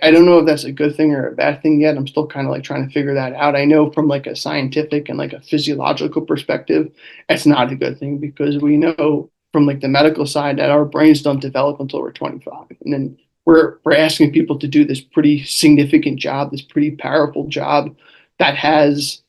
I don't know if that's a good thing or a bad thing yet. I'm still kind of like trying to figure that out. I know from like a scientific and like a physiological perspective, it's not a good thing because we know from like the medical side that our brains don't develop until we're 25. And then we're asking people to do this pretty significant job, this pretty powerful job that has,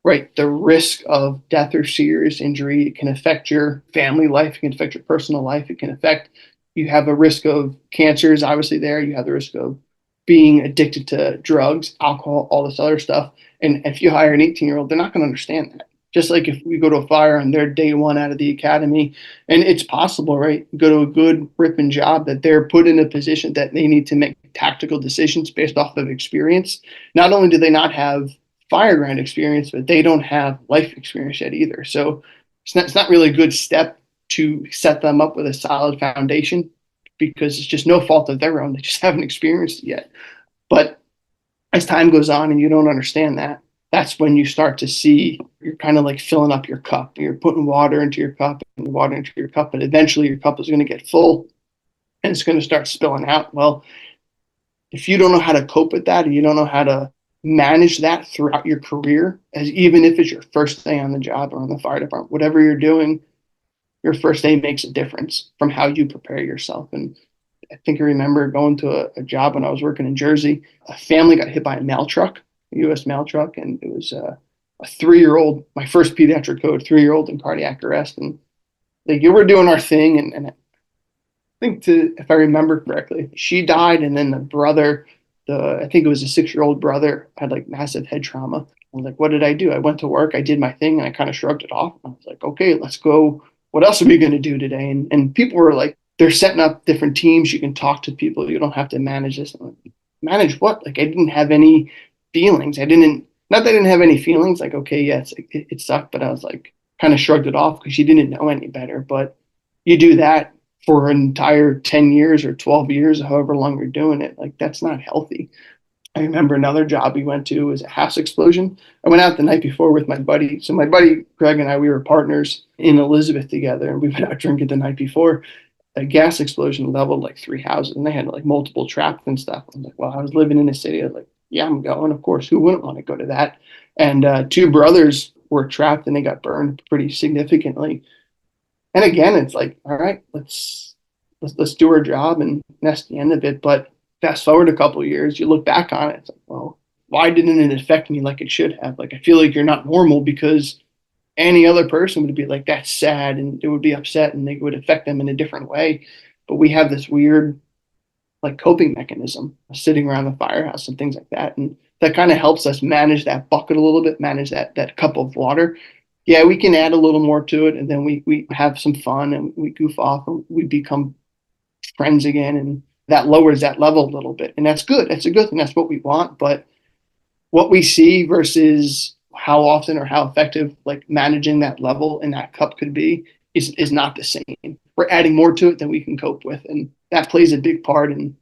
right, the risk of death or serious injury. It can affect your family life. It can affect your personal life. It can affect, you have a risk of cancers, obviously there. You have the risk of being addicted to drugs, alcohol, all this other stuff. And if you hire an 18-year-old, they're not going to understand that. Just like if we go to a fire and they're day one out of the academy, and it's possible, right? Go to a good ripping job that they're put in a position that they need to make tactical decisions based off of experience. Not only do they not have fire ground experience, but they don't have life experience yet either. So it's not really a good step to set them up with a solid foundation because it's just no fault of their own. They just haven't experienced it yet. But as time goes on and you don't understand that, that's when you start to see you're kind of like filling up your cup. You're putting water into your cup and water into your cup, and eventually your cup is going to get full and it's going to start spilling out. Well, if you don't know how to cope with that and you don't know how to manage that throughout your career, as even if it's your first day on the job or in the fire department, whatever you're doing, your first day makes a difference from how you prepare yourself. And I think I remember going to a job when I was working in Jersey. A family got hit by a mail truck, a U.S. mail truck, and it was a 3-year-old, my first pediatric code, 3-year-old in cardiac arrest. And like, you were doing our thing, and I think, if I remember correctly, she died, and then the brother, I think it was a 6-year-old brother, had like massive head trauma. I was like, what did I do? I went to work, I did my thing, and I kind of shrugged it off. I was like, okay, let's go. What else are we going to do today? And people were like, they're setting up different teams. You can talk to people. You don't have to manage this. I'm like, manage what? Like, I didn't have any feelings. Not that I didn't have any feelings. Like, okay, yes, it sucked, but I was like, kind of shrugged it off because you didn't know any better. But you do that for an entire 10 years or 12 years, however long you're doing it. Like, that's not healthy. I remember another job we went to was a house explosion. I went out the night before with my buddy. So my buddy Greg and I, we were partners in Elizabeth together, and we went out drinking the night before. A gas explosion leveled like 3 houses, and they had like multiple traps and stuff. I was like, well, I was living in the city. I was like, yeah, I'm going. Of course, who wouldn't want to go to that? And 2 brothers were trapped, and they got burned pretty significantly. And again, it's like, all right, let's do our job, and that's the end of it. But Fast forward a couple of years, you look back on it, it's like, well, why didn't it affect me like it should have? Like, I feel like you're not normal, because any other person would be like, that's sad, and it would be upset, and it would affect them in a different way. But we have this weird like coping mechanism, sitting around the firehouse and things like that. And that kind of helps us manage that bucket a little bit, manage that cup of water. Yeah, we can add a little more to it, and then we have some fun and we goof off and we become friends again, and that lowers that level a little bit. And that's good. That's a good thing. That's what we want. But what we see versus how often or how effective like managing that level in that cup could be is not the same. We're adding more to it than we can cope with, and that plays a big part. And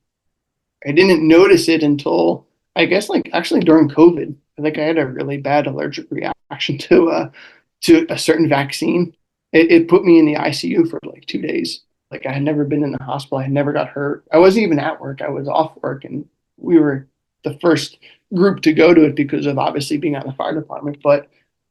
I didn't notice it until, I guess, like actually during COVID. I think I had a really bad allergic reaction to a certain vaccine. It put me in the ICU for like 2 days. Like, I had never been in the hospital. I had never got hurt. I wasn't even at work. I was off work, and we were the first group to go to it because of obviously being on the fire department. But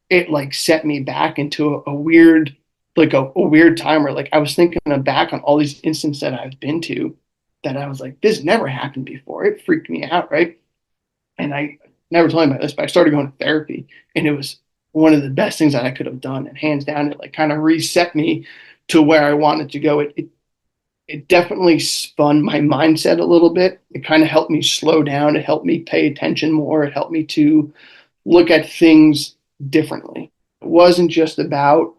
it like set me back into a weird, like a weird time where like I was thinking back on all these instances that I've been to, that I was like, this never happened before. It freaked me out, right? And I never told you about this, but I started going to therapy, and it was one of the best things that I could have done. And hands down, it like kind of reset me to where I wanted to go. It definitely spun my mindset a little bit. It kind of helped me slow down. It helped me pay attention more. It helped me to look at things differently. It wasn't just about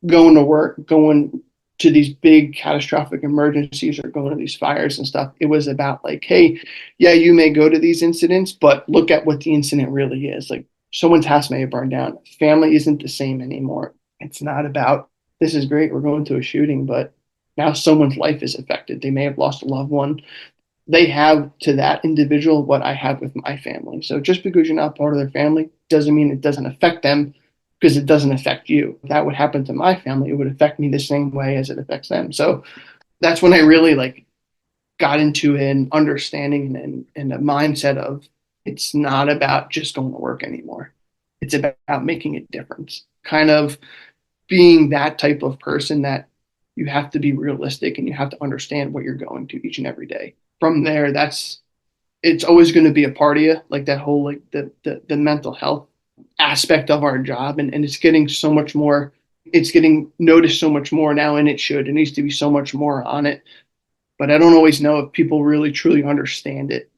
going to work, going to these big catastrophic emergencies or going to these fires and stuff. It was about like, hey, yeah, you may go to these incidents, but look at what the incident really is. Like, someone's house may have burned down. Family isn't the same anymore. It's not about, this is great, we're going to a shooting, but now someone's life is affected. They may have lost a loved one. They have to that individual what I have with my family. So just because you're not part of their family doesn't mean it doesn't affect them, because it doesn't affect you. If that would happen to my family, it would affect me the same way as it affects them. So that's when I really like got into an understanding and a mindset of, it's not about just going to work anymore. It's about making a difference. Kind of being that type of person that you have to be realistic and you have to understand what you're going to each and every day. From there, it's always going to be a part of you, like that whole like the mental health aspect of our job, and it's getting so much more, it's getting noticed so much more now, and it needs to be so much more on it. But I don't always know if people really truly understand it,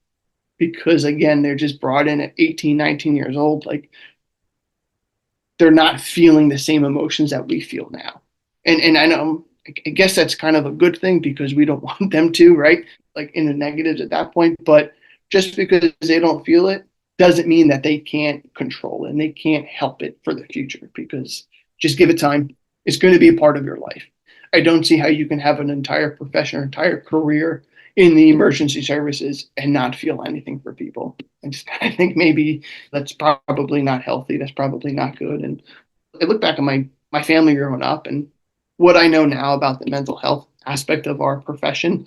because again, they're just brought in at 18, 19 years old. Like, they're not feeling the same emotions that we feel now. And I know, I guess that's kind of a good thing, because we don't want them to, right? Like, in the negatives at that point. But just because they don't feel it doesn't mean that they can't control it and they can't help it for the future, because just give it time. It's going to be a part of your life. I don't see how you can have an entire profession or entire career in the emergency services and not feel anything for people. I think maybe that's probably not healthy. That's probably not good. And I look back at my family growing up and what I know now about the mental health aspect of our profession.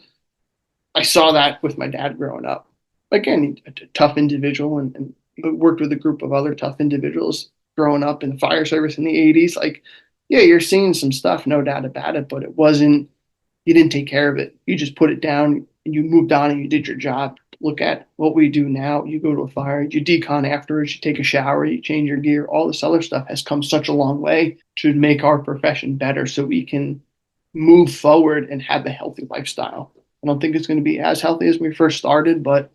I saw that with my dad growing up. Again, a tough individual, and worked with a group of other tough individuals growing up in the fire service in the 80s. Like, yeah, you're seeing some stuff, no doubt about it, but it wasn't, you didn't take care of it. You just put it down and you moved on and you did your job. Look at what we do now. You go to a fire, you decon afterwards, you take a shower, you change your gear. All this other stuff has come such a long way to make our profession better so we can move forward and have a healthy lifestyle. I don't think it's going to be as healthy as we first started, but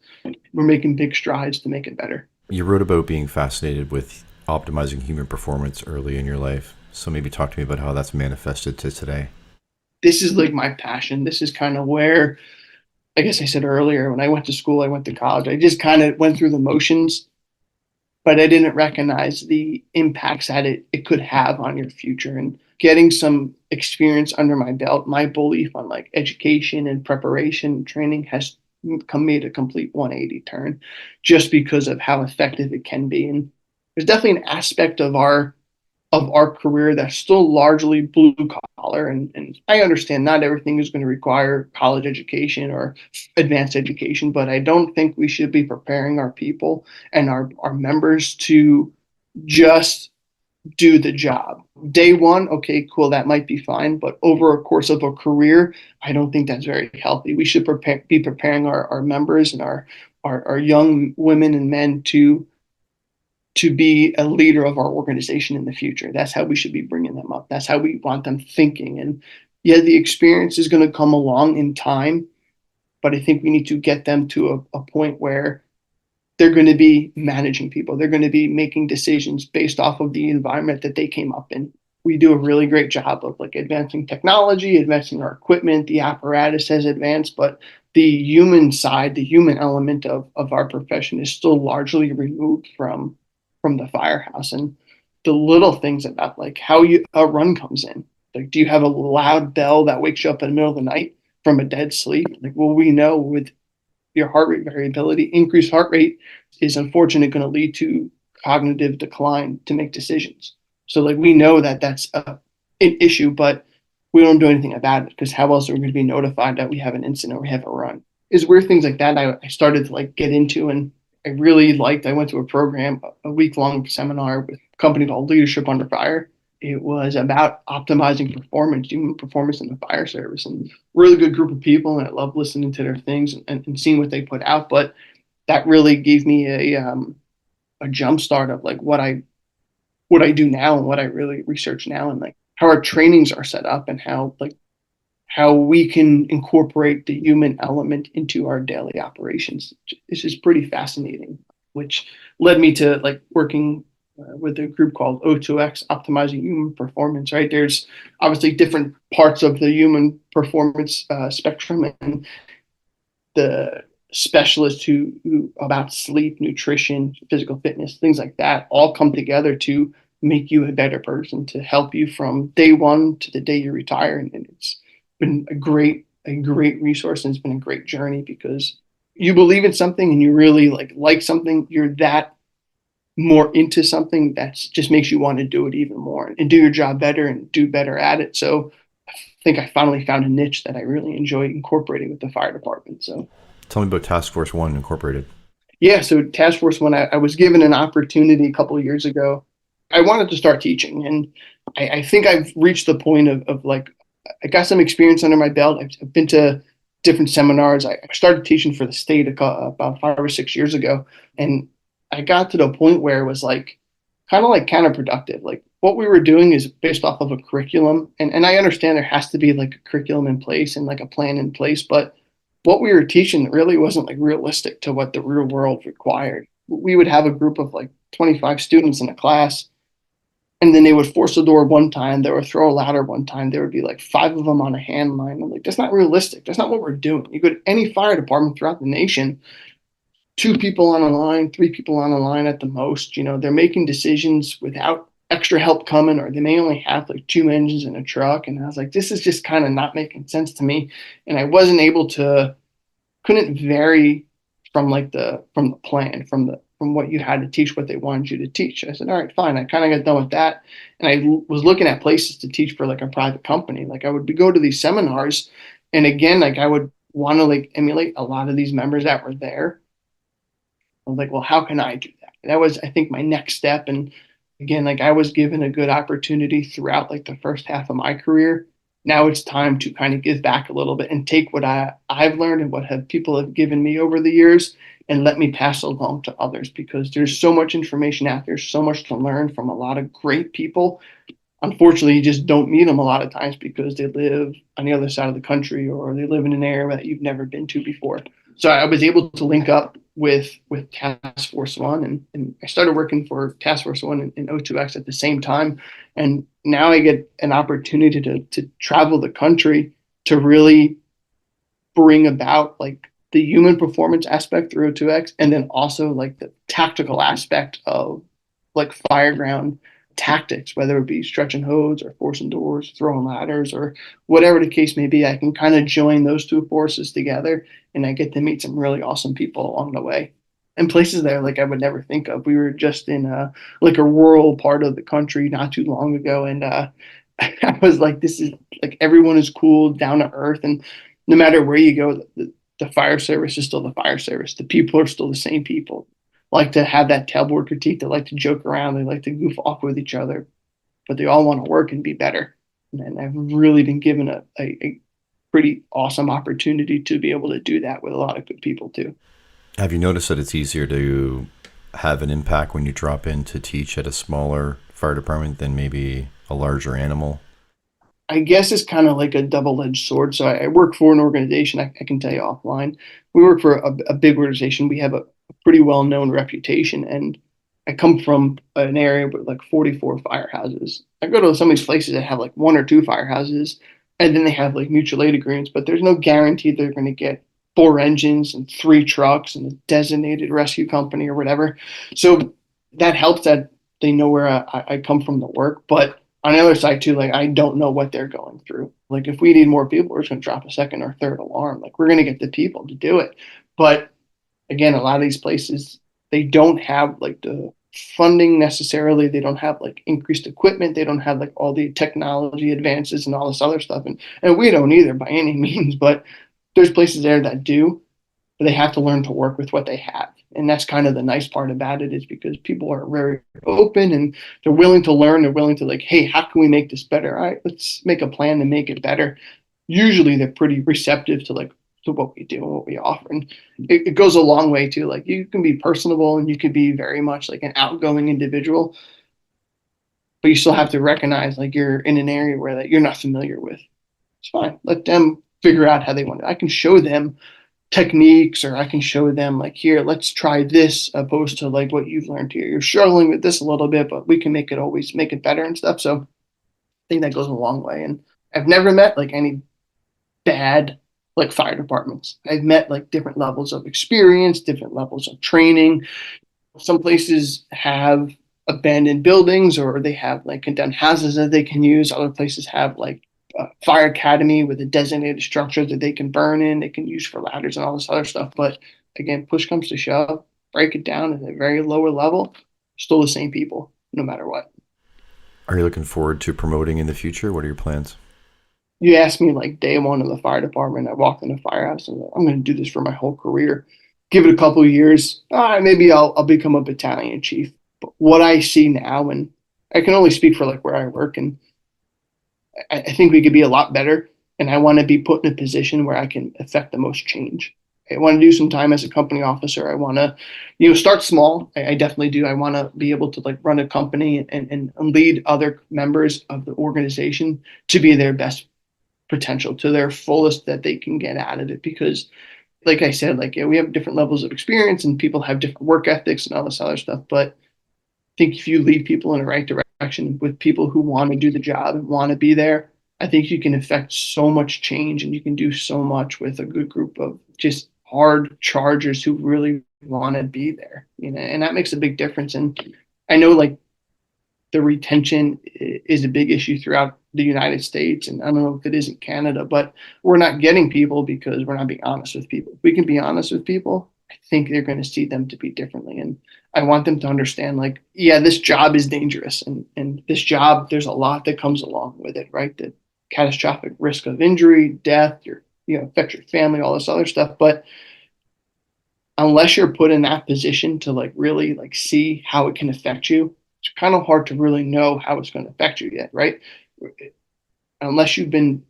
we're making big strides to make it better. You wrote about being fascinated with optimizing human performance early in your life. So maybe talk to me about how that's manifested to today. This is like my passion. This is kind of where, I guess I said earlier, when I went to school, I went to college, I just kind of went through the motions, but I didn't recognize the impacts that it could have on your future. And getting some experience under my belt, my belief on like education and preparation and training has made a complete 180 turn, just because of how effective it can be. And there's definitely an aspect of our career that's still largely blue collar. And I understand not everything is going to require college education or advanced education, but I don't think we should be preparing our people and our members to just do the job. Day one, okay, cool, that might be fine, but over a course of a career, I don't think that's very healthy. We should be preparing our members and our young women and men to be a leader of our organization in the future. That's how we should be bringing them up. That's how we want them thinking. And yeah, the experience is going to come along in time, but I think we need to get them to a point where they're going to be managing people. They're going to be making decisions based off of the environment that they came up in. We do a really great job of like advancing technology, advancing our equipment, the apparatus has advanced, but the human side, the human element of our profession is still largely removed from the firehouse. And the little things about like how a run comes in. Like, do you have a loud bell that wakes you up in the middle of the night from a dead sleep? Like, well, we know with your heart rate variability, increased heart rate is unfortunately going to lead to cognitive decline to make decisions. So like we know that that's an issue, but we don't do anything about it because how else are we going to be notified that we have an incident or we have a run? Is weird things like that I started to like get into, and I really liked. I went to a program, a week-long seminar with a company called Leadership Under Fire. It was about optimizing performance, human performance in the fire service, and really good group of people. And I love listening to their things and seeing what they put out. But that really gave me a jump start of like what I do now and what I really research now, and like how our trainings are set up and how we can incorporate the human element into our daily operations. This is pretty fascinating, which led me to like working with a group called O2x Optimizing Human Performance, right? There's obviously different parts of the human performance spectrum, and the specialists who about sleep, nutrition, physical fitness, things like that all come together to make you a better person, to help you from day one to the day you retire. And it's been a great resource, and it's been a great journey because you believe in something and you really like something, you're that more into something that just makes you want to do it even more and do your job better and do better at it. So I think I finally found a niche that I really enjoy incorporating with the fire department. So tell me about Task Force One Incorporated. Yeah, so Task Force One, I was given an opportunity a couple of years ago. I wanted to start teaching, and I think I've reached the point of like, I got some experience under my belt. I've been to different seminars. I started teaching for the state about 5 or 6 years ago, and I got to the point where it was like kind of like counterproductive. Like what we were doing is based off of a curriculum, and I understand there has to be like a curriculum in place and like a plan in place, but what we were teaching really wasn't like realistic to what the real world required. We would have a group of like 25 students in a class, and then they would force a door one time, they would throw a ladder one time, there would be like 5 of them on a hand line. I'm like, that's not realistic. That's not what we're doing. You go to any fire department throughout the nation, 2 people on a line, 3 people on a line at the most. You know, they're making decisions without extra help coming, or they may only have like 2 engines in a truck. And I was like, this is just kind of not making sense to me. And I wasn't able to, couldn't vary from like from the plan, from what you had to teach, what they wanted you to teach. I said, all right, fine. I kind of got done with that. And I was looking at places to teach for like a private company. Like I would go to these seminars, and again, like I would want to like emulate a lot of these members that were there. I was like, well, how can I do that? That was, I think, my next step. And again, like I was given a good opportunity throughout like the first half of my career. Now it's time to kind of give back a little bit and take what I've learned and what people have given me over the years and let me pass it along to others, because there's so much information out there, so much to learn from a lot of great people. Unfortunately, you just don't meet them a lot of times because they live on the other side of the country or they live in an area that you've never been to before. So I was able to link up with Task Force One, and I started working for Task Force One and O2x at the same time. And now I get an opportunity to travel the country to really bring about like the human performance aspect through O2x, and then also like the tactical aspect of like fireground tactics, whether it be stretch and hose or forcing doors, throwing ladders, or whatever the case may be. I can kind of join those 2 forces together, and I get to meet some really awesome people along the way, and places there like I would never think of. We were just in like a rural part of the country not too long ago, and I was like, this is like, everyone is cool, down to earth, and no matter where you go, the fire service is still the fire service. The people are still the same people. Like to have that tailboard critique. They like to joke around. They like to goof off with each other. but they all want to work and be better. And I've really been given a pretty awesome opportunity to be able to do that with a lot of good people too. Have you noticed that it's easier to have an impact when you drop in to teach at a smaller fire department than maybe a larger animal? I guess it's kind of like a double-edged sword. So I work for an organization. I can tell you offline. We work for a big organization. We have a pretty well-known reputation, and I come from an area with like 44 firehouses. I go to some of these places that have like one or two firehouses, and then they have like mutual aid agreements, but there's no guarantee they're going to get four engines and three trucks and a designated rescue company or whatever. So that helps that they know where I come from to work, but on the other side too, like I don't know what they're going through. Like if we need more people, we're just going to drop a second or third alarm. Like we're going to get the people to do it. But again, a lot of these places, they don't have like the funding necessarily. They don't have like increased equipment. They don't have like all the technology advances and all this other stuff. And we don't either by any means, but there's places there that do, but they have to learn to work with what they have. And that's kind of the nice part about it, is because people are very open and they're willing to learn. They're willing to like, hey, how can we make this better? All right, let's make a plan to make it better. Usually they're pretty receptive to like to what we do and what we offer. And it goes a long way too. Like you can be personable and you can be very much like an outgoing individual, but you still have to recognize like you're in an area where that you're not familiar with. It's fine. Let them figure out how they want it. I can show them techniques, or I can show them like, here, let's try this, opposed to like what you've learned here. You're struggling with this a little bit, but we can always make it better and stuff. So I think that goes a long way. And I've never met like any bad like fire departments. I've met like different levels of experience, different levels of training. Some places have abandoned buildings, or they have like condemned houses that they can use. Other places have like fire academy with a designated structure that they can burn in, they can use for ladders and all this other stuff. But again, push comes to shove, break it down at a very lower level, still the same people, no matter what. Are you looking forward to promoting in the future? What are your plans? You asked me like day one in the fire department, I walked in the firehouse and I'm going to do this for my whole career. Give it a couple of years, maybe I'll become a battalion chief. But what I see now, and I can only speak for like where I work, and I think we could be a lot better. And I want to be put in a position where I can affect the most change. I want to do some time as a company officer. I want to, start small. I definitely do. I want to be able to like run a company and lead other members of the organization to be their best potential, to their fullest that they can get out of it. Because like I said, like, yeah, we have different levels of experience and people have different work ethics and all this other stuff. But I think if you lead people in the right direction with people who want to do the job and want to be there, I think you can affect so much change and you can do so much with a good group of just hard chargers who really want to be there, and that makes a big difference. And I know like the retention is a big issue throughout the United States. And I don't know if it is in Canada, but we're not getting people because we're not being honest with people. If we can be honest with people, I think they're going to see them to be differently. And I want them to understand like, yeah, this job is dangerous. And this job, there's a lot that comes along with it, right? The catastrophic risk of injury, death, affect your family, all this other stuff. But unless you're put in that position to like really like see how it can affect you, it's kind of hard to really know how it's going to affect you yet, right? Unless you've been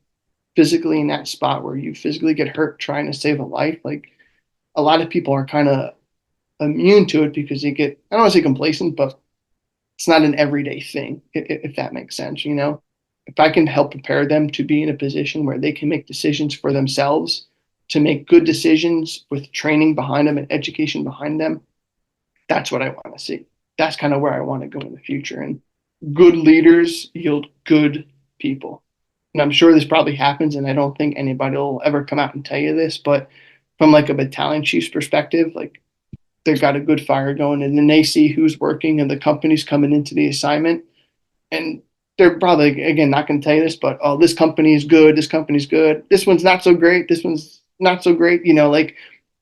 physically in that spot where you physically get hurt trying to save a life, like a lot of people are kind of immune to it because they get, I don't want to say complacent, but it's not an everyday thing, if that makes sense. If I can help prepare them to be in a position where they can make decisions for themselves, to make good decisions with training behind them and education behind them, that's what I want to see. That's kind of where I want to go in the future. And good leaders yield good people. And I'm sure this probably happens, and I don't think anybody will ever come out and tell you this, but from like a battalion chief's perspective, like they've got a good fire going, and then they see who's working and the company's coming into the assignment, and they're probably, again, not going to tell you this, but, oh, this company is good, this company's good, this one's not so great, this one's not so great.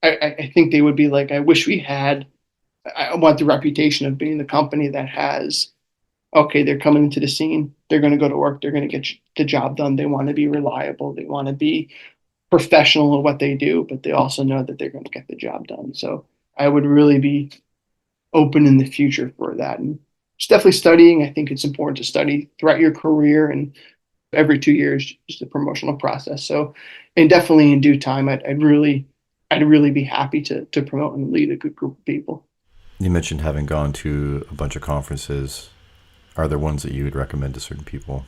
I think they would be like, I wish we had, I want the reputation of being the company that has, okay, they're coming into the scene, they're going to go to work, they're going to get the job done, they want to be reliable, they want to be professional in what they do, but they also know that they're going to get the job done. So I would really be open in the future for that. And it's definitely studying. I think it's important to study throughout your career, and every 2 years, just a promotional process. So, and definitely in due time, I'd really be happy to promote and lead a good group of people. You mentioned having gone to a bunch of conferences. Are there ones that you would recommend to certain people?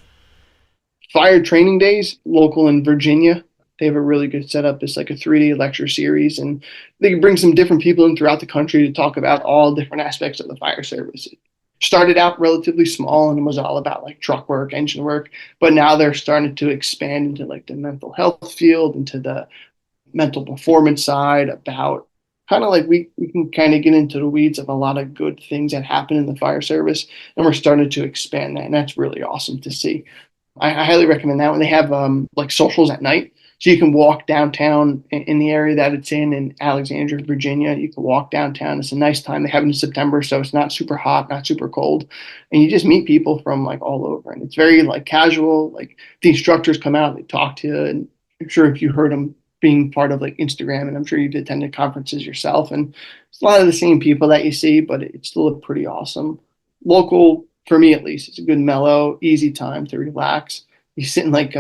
Fire training days, local in Virginia. They have a really good setup. It's like a 3-day lecture series, and they bring some different people in throughout the country to talk about all different aspects of the fire service. It started out relatively small and was all about like truck work, engine work, but now they're starting to expand into like the mental health field, into the mental performance side, about kind of like we can kind of get into the weeds of a lot of good things that happen in the fire service, and we're starting to expand that, and that's really awesome to see. I highly recommend that one. They have like socials at night. So you can walk downtown in the area that it's in Alexandria, Virginia. You can walk downtown. It's a nice time. They have it in September, so it's not super hot, not super cold. And you just meet people from like all over. And it's very like casual. Like the instructors come out, they talk to you. And I'm sure if you heard them being part of like Instagram, and I'm sure you've attended conferences yourself. And it's a lot of the same people that you see, but it's still a pretty awesome local, for me at least. It's a good mellow, easy time to relax. You sit in like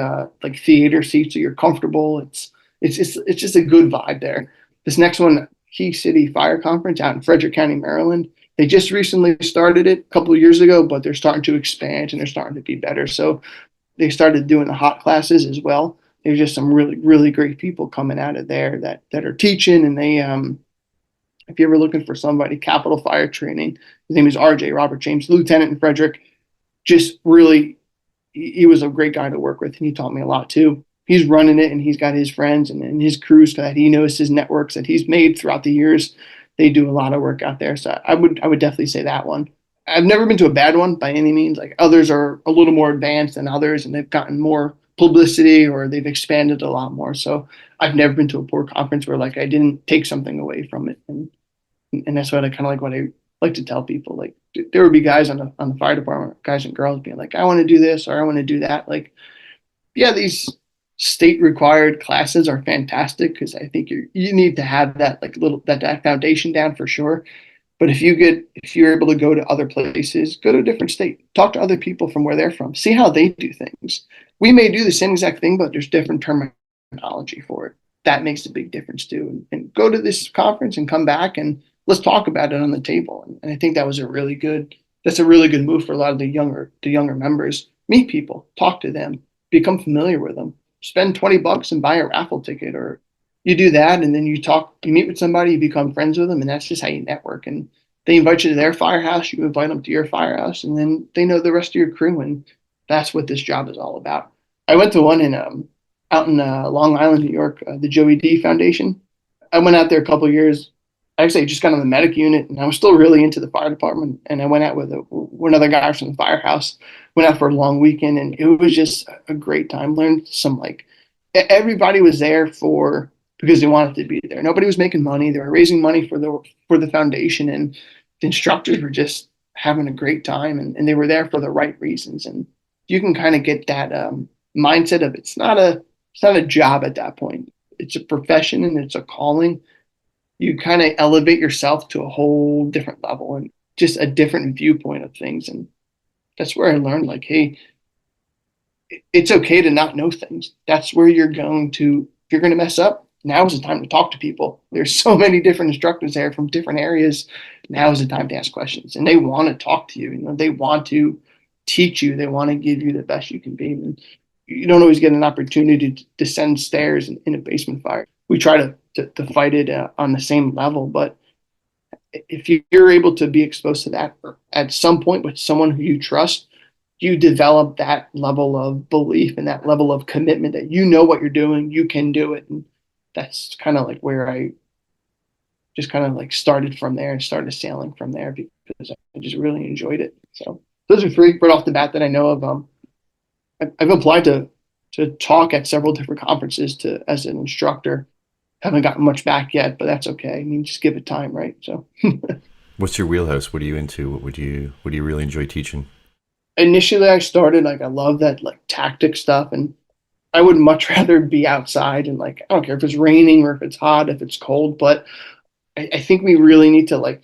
theater seats, so you're comfortable. It's just a good vibe there. This next one, Key City Fire Conference out in Frederick County, Maryland. They just recently started it a couple of years ago, but they're starting to expand and they're starting to be better. So they started doing the hot classes as well. There's just some really, really great people coming out of there that are teaching. And they if you're ever looking for somebody, Capital Fire Training, his name is RJ Robert James, lieutenant in Frederick. Just really, he was a great guy to work with, and he taught me a lot too. He's running it, and he's got his friends and his crews that he knows, his networks that he's made throughout the years. They do a lot of work out there, so I would definitely say that one. I've never been to a bad one by any means. Like others are a little more advanced than others, and they've gotten more publicity or they've expanded a lot more. So I've never been to a poor conference where like I didn't take something away from it, and that's what I kind of what I like to tell people. Like there would be guys on the fire department, guys and girls being like, I want to do this or I want to do that. Like, yeah, these state required classes are fantastic because I think you need to have that like little that foundation down for sure. But if you're able to go to other places, go to a different state, talk to other people from where they're from, see how they do things. We may do the same exact thing, but there's different terminology for it. That makes a big difference too. And go to this conference and come back and let's talk about it on the table. And I think that's a really good move for a lot of the younger members. Meet people, talk to them, become familiar with them. Spend $20 and buy a raffle ticket, or you do that, and then you meet with somebody, you become friends with them, and that's just how you network. And they invite you to their firehouse, you invite them to your firehouse, and then they know the rest of your crew, and that's what this job is all about. I went to one in out in Long Island, New York, the Joey D Foundation. I went out there a couple of years. Actually, I just got on the medic unit, and I was still really into the fire department. And I went out with one other guy from the firehouse. Went out for a long weekend, and it was just a great time. Learned some everybody was there because they wanted to be there. Nobody was making money. They were raising money for the foundation, and the instructors were just having a great time, and they were there for the right reasons. And you can kind of get that mindset of it's not a job at that point. It's a profession and it's a calling. You kind of elevate yourself to a whole different level and just a different viewpoint of things. And that's where I learned like, hey, it's okay to not know things. That's where if you're going to mess up, now is the time to talk to people. There's so many different instructors there from different areas. Now is the time to ask questions, and they want to talk to you. They want to teach you. They want to give you the best you can be. And you don't always get an opportunity to descend stairs in a basement fire. We try to fight it on the same level, but if you're able to be exposed to that at some point with someone who you trust, you develop that level of belief and that level of commitment that you know what you're doing, you can do it. And that's kind of like where I just kind of like started from there and started sailing from there because I just really enjoyed it. So those are three right off the bat that I know of. I've applied to talk at several different conferences as an instructor. Haven't gotten much back yet, but that's okay. I mean, just give it time, right? So What's your wheelhouse? What are you into? What do you really enjoy teaching? initially I started I love that tactic stuff, and I would much rather be outside and I don't care if it's raining or if it's hot, if it's cold, but I think we really need to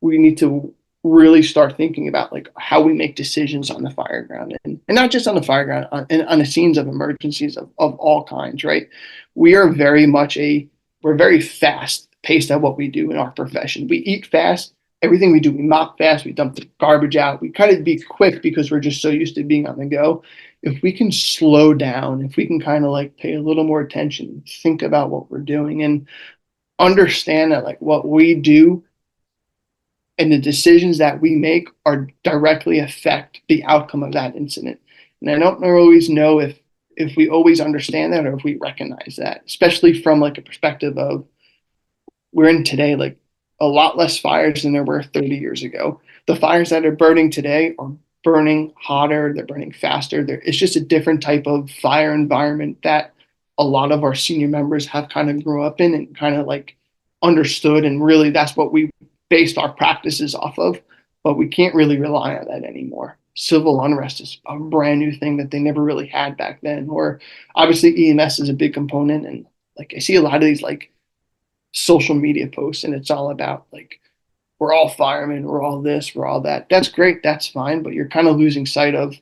we need to really start thinking about like how we make decisions on the fire ground, and not just on the fire ground, on the scenes of emergencies of all kinds, right? We are very much we're very fast paced at what we do in our profession. We eat fast. Everything we do, we mop fast, we dump the garbage out. We kind of be quick because we're just so used to being on the go. If we can slow down, if we can kind of like pay a little more attention, think about what we're doing and understand that like what we do and the decisions that we make are directly affect the outcome of that incident. And I don't always know if we always understand that or if we recognize that, especially from like a perspective of we're in today, like a lot less fires than there were 30 years ago. The fires that are burning today are burning hotter, they're burning faster. It's just a different type of fire environment that a lot of our senior members have kind of grew up in and kind of like understood. And really that's what we based our practices off of, but we can't really rely on that anymore. Civil unrest is a brand new thing that they never really had back then. Or obviously EMS is a big component. And like I see a lot of these like social media posts and it's all about like, we're all firemen, we're all this, we're all that. That's great, that's fine, but you're kind of losing sight of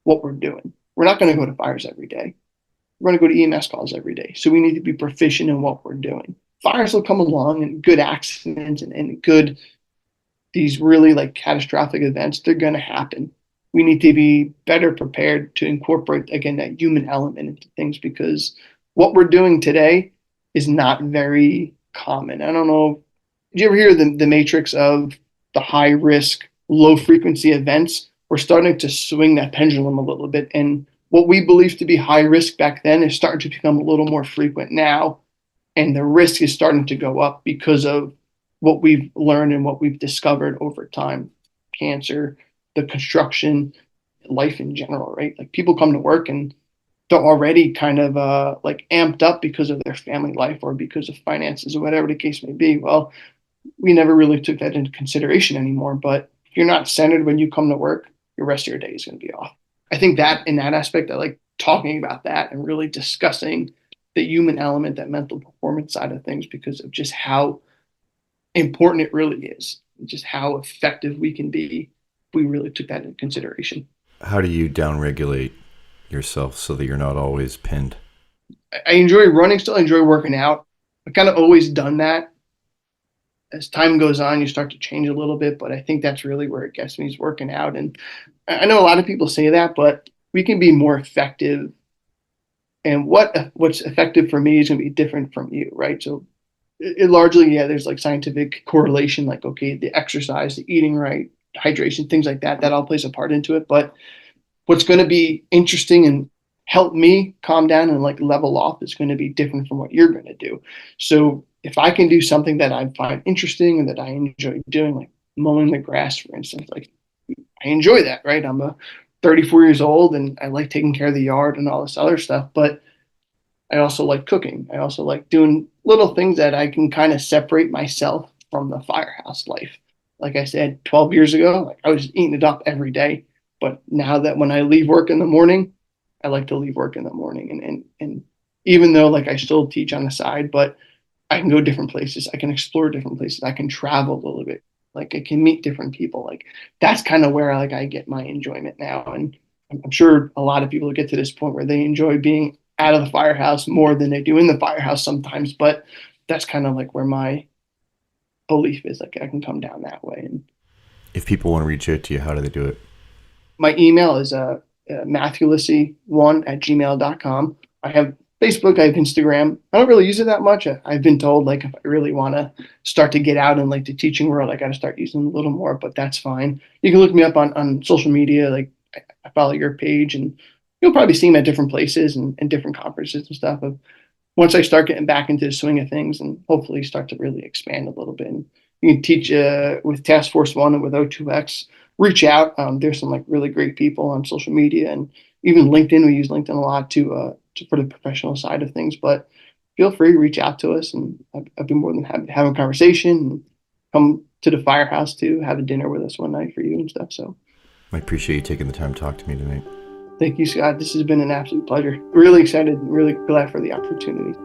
what we're doing. We're not going to go to fires every day. We're going to go to EMS calls every day. So we need to be proficient in what we're doing. Fires will come along and good accidents and good, these really like catastrophic events, they're going to happen. We need to be better prepared to incorporate, again, that human element into things because what we're doing today is not very common. I don't know. Did you ever hear the matrix of the high risk, low frequency events? We're starting to swing that pendulum a little bit. And what we believed to be high risk back then is starting to become a little more frequent now. And the risk is starting to go up because of what we've learned and what we've discovered over time. Cancer, the construction, life in general, right? Like people come to work and they're already kind of like amped up because of their family life or because of finances or whatever the case may be. Well, we never really took that into consideration anymore. But if you're not centered when you come to work, your rest of your day is going to be off. I think that in that aspect, I like talking about that and really discussing the human element, that mental performance side of things, because of just how important it really is, and just how effective we can be if we really took that into consideration. How do you downregulate yourself so that you're not always pinned? I enjoy running still. I enjoy working out. I've kind of always done that. As time goes on, you start to change a little bit, but I think that's really where it gets me is working out. And I know a lot of people say that, but we can be more effective. And what's effective for me is going to be different from you, right? So it largely, yeah, there's like scientific correlation, like, okay, the exercise, the eating right, hydration, things like that, that all plays a part into it. But what's going to be interesting and help me calm down and like level off is going to be different from what you're going to do. So if I can do something that I find interesting and that I enjoy doing, like mowing the grass, for instance, like I enjoy that, right? I'm 34 years old and I like taking care of the yard and all this other stuff, but I also like cooking. I also like doing little things that I can kind of separate myself from the firehouse life. Like I said, 12 years ago, like I was eating it up every day. But now that when I leave work in the morning, I like to leave work in the morning. And even though like I still teach on the side, but I can go different places. I can explore different places. I can travel a little bit. Like I can meet different people. Like that's kind of where like I get my enjoyment now. And I'm sure a lot of people get to this point where they enjoy being out of the firehouse more than they do in the firehouse sometimes. But that's kind of like where my belief is. Like I can come down that way. And if people want to reach out to you, how do they do it? My email is matthewlysy1@gmail.com. I have Facebook, I have Instagram. I don't really use it that much. I've been told like if I really want to start to get out in like the teaching world, I got to start using it a little more, but that's fine. You can look me up on social media. Like I follow your page and you'll probably see me at different places and different conferences and stuff. But once I start getting back into the swing of things and hopefully start to really expand a little bit. And you can teach with Task Force One and with O2x. Reach out. There's some like really great people on social media and even LinkedIn. We use LinkedIn a lot for the professional side of things, but feel free to reach out to us and I'd be more than happy to have a conversation and come to the firehouse to have a dinner with us one night for you and stuff. So I appreciate you taking the time to talk to me tonight. Thank you, Scott. This has been an absolute pleasure. Really excited and really glad for the opportunity.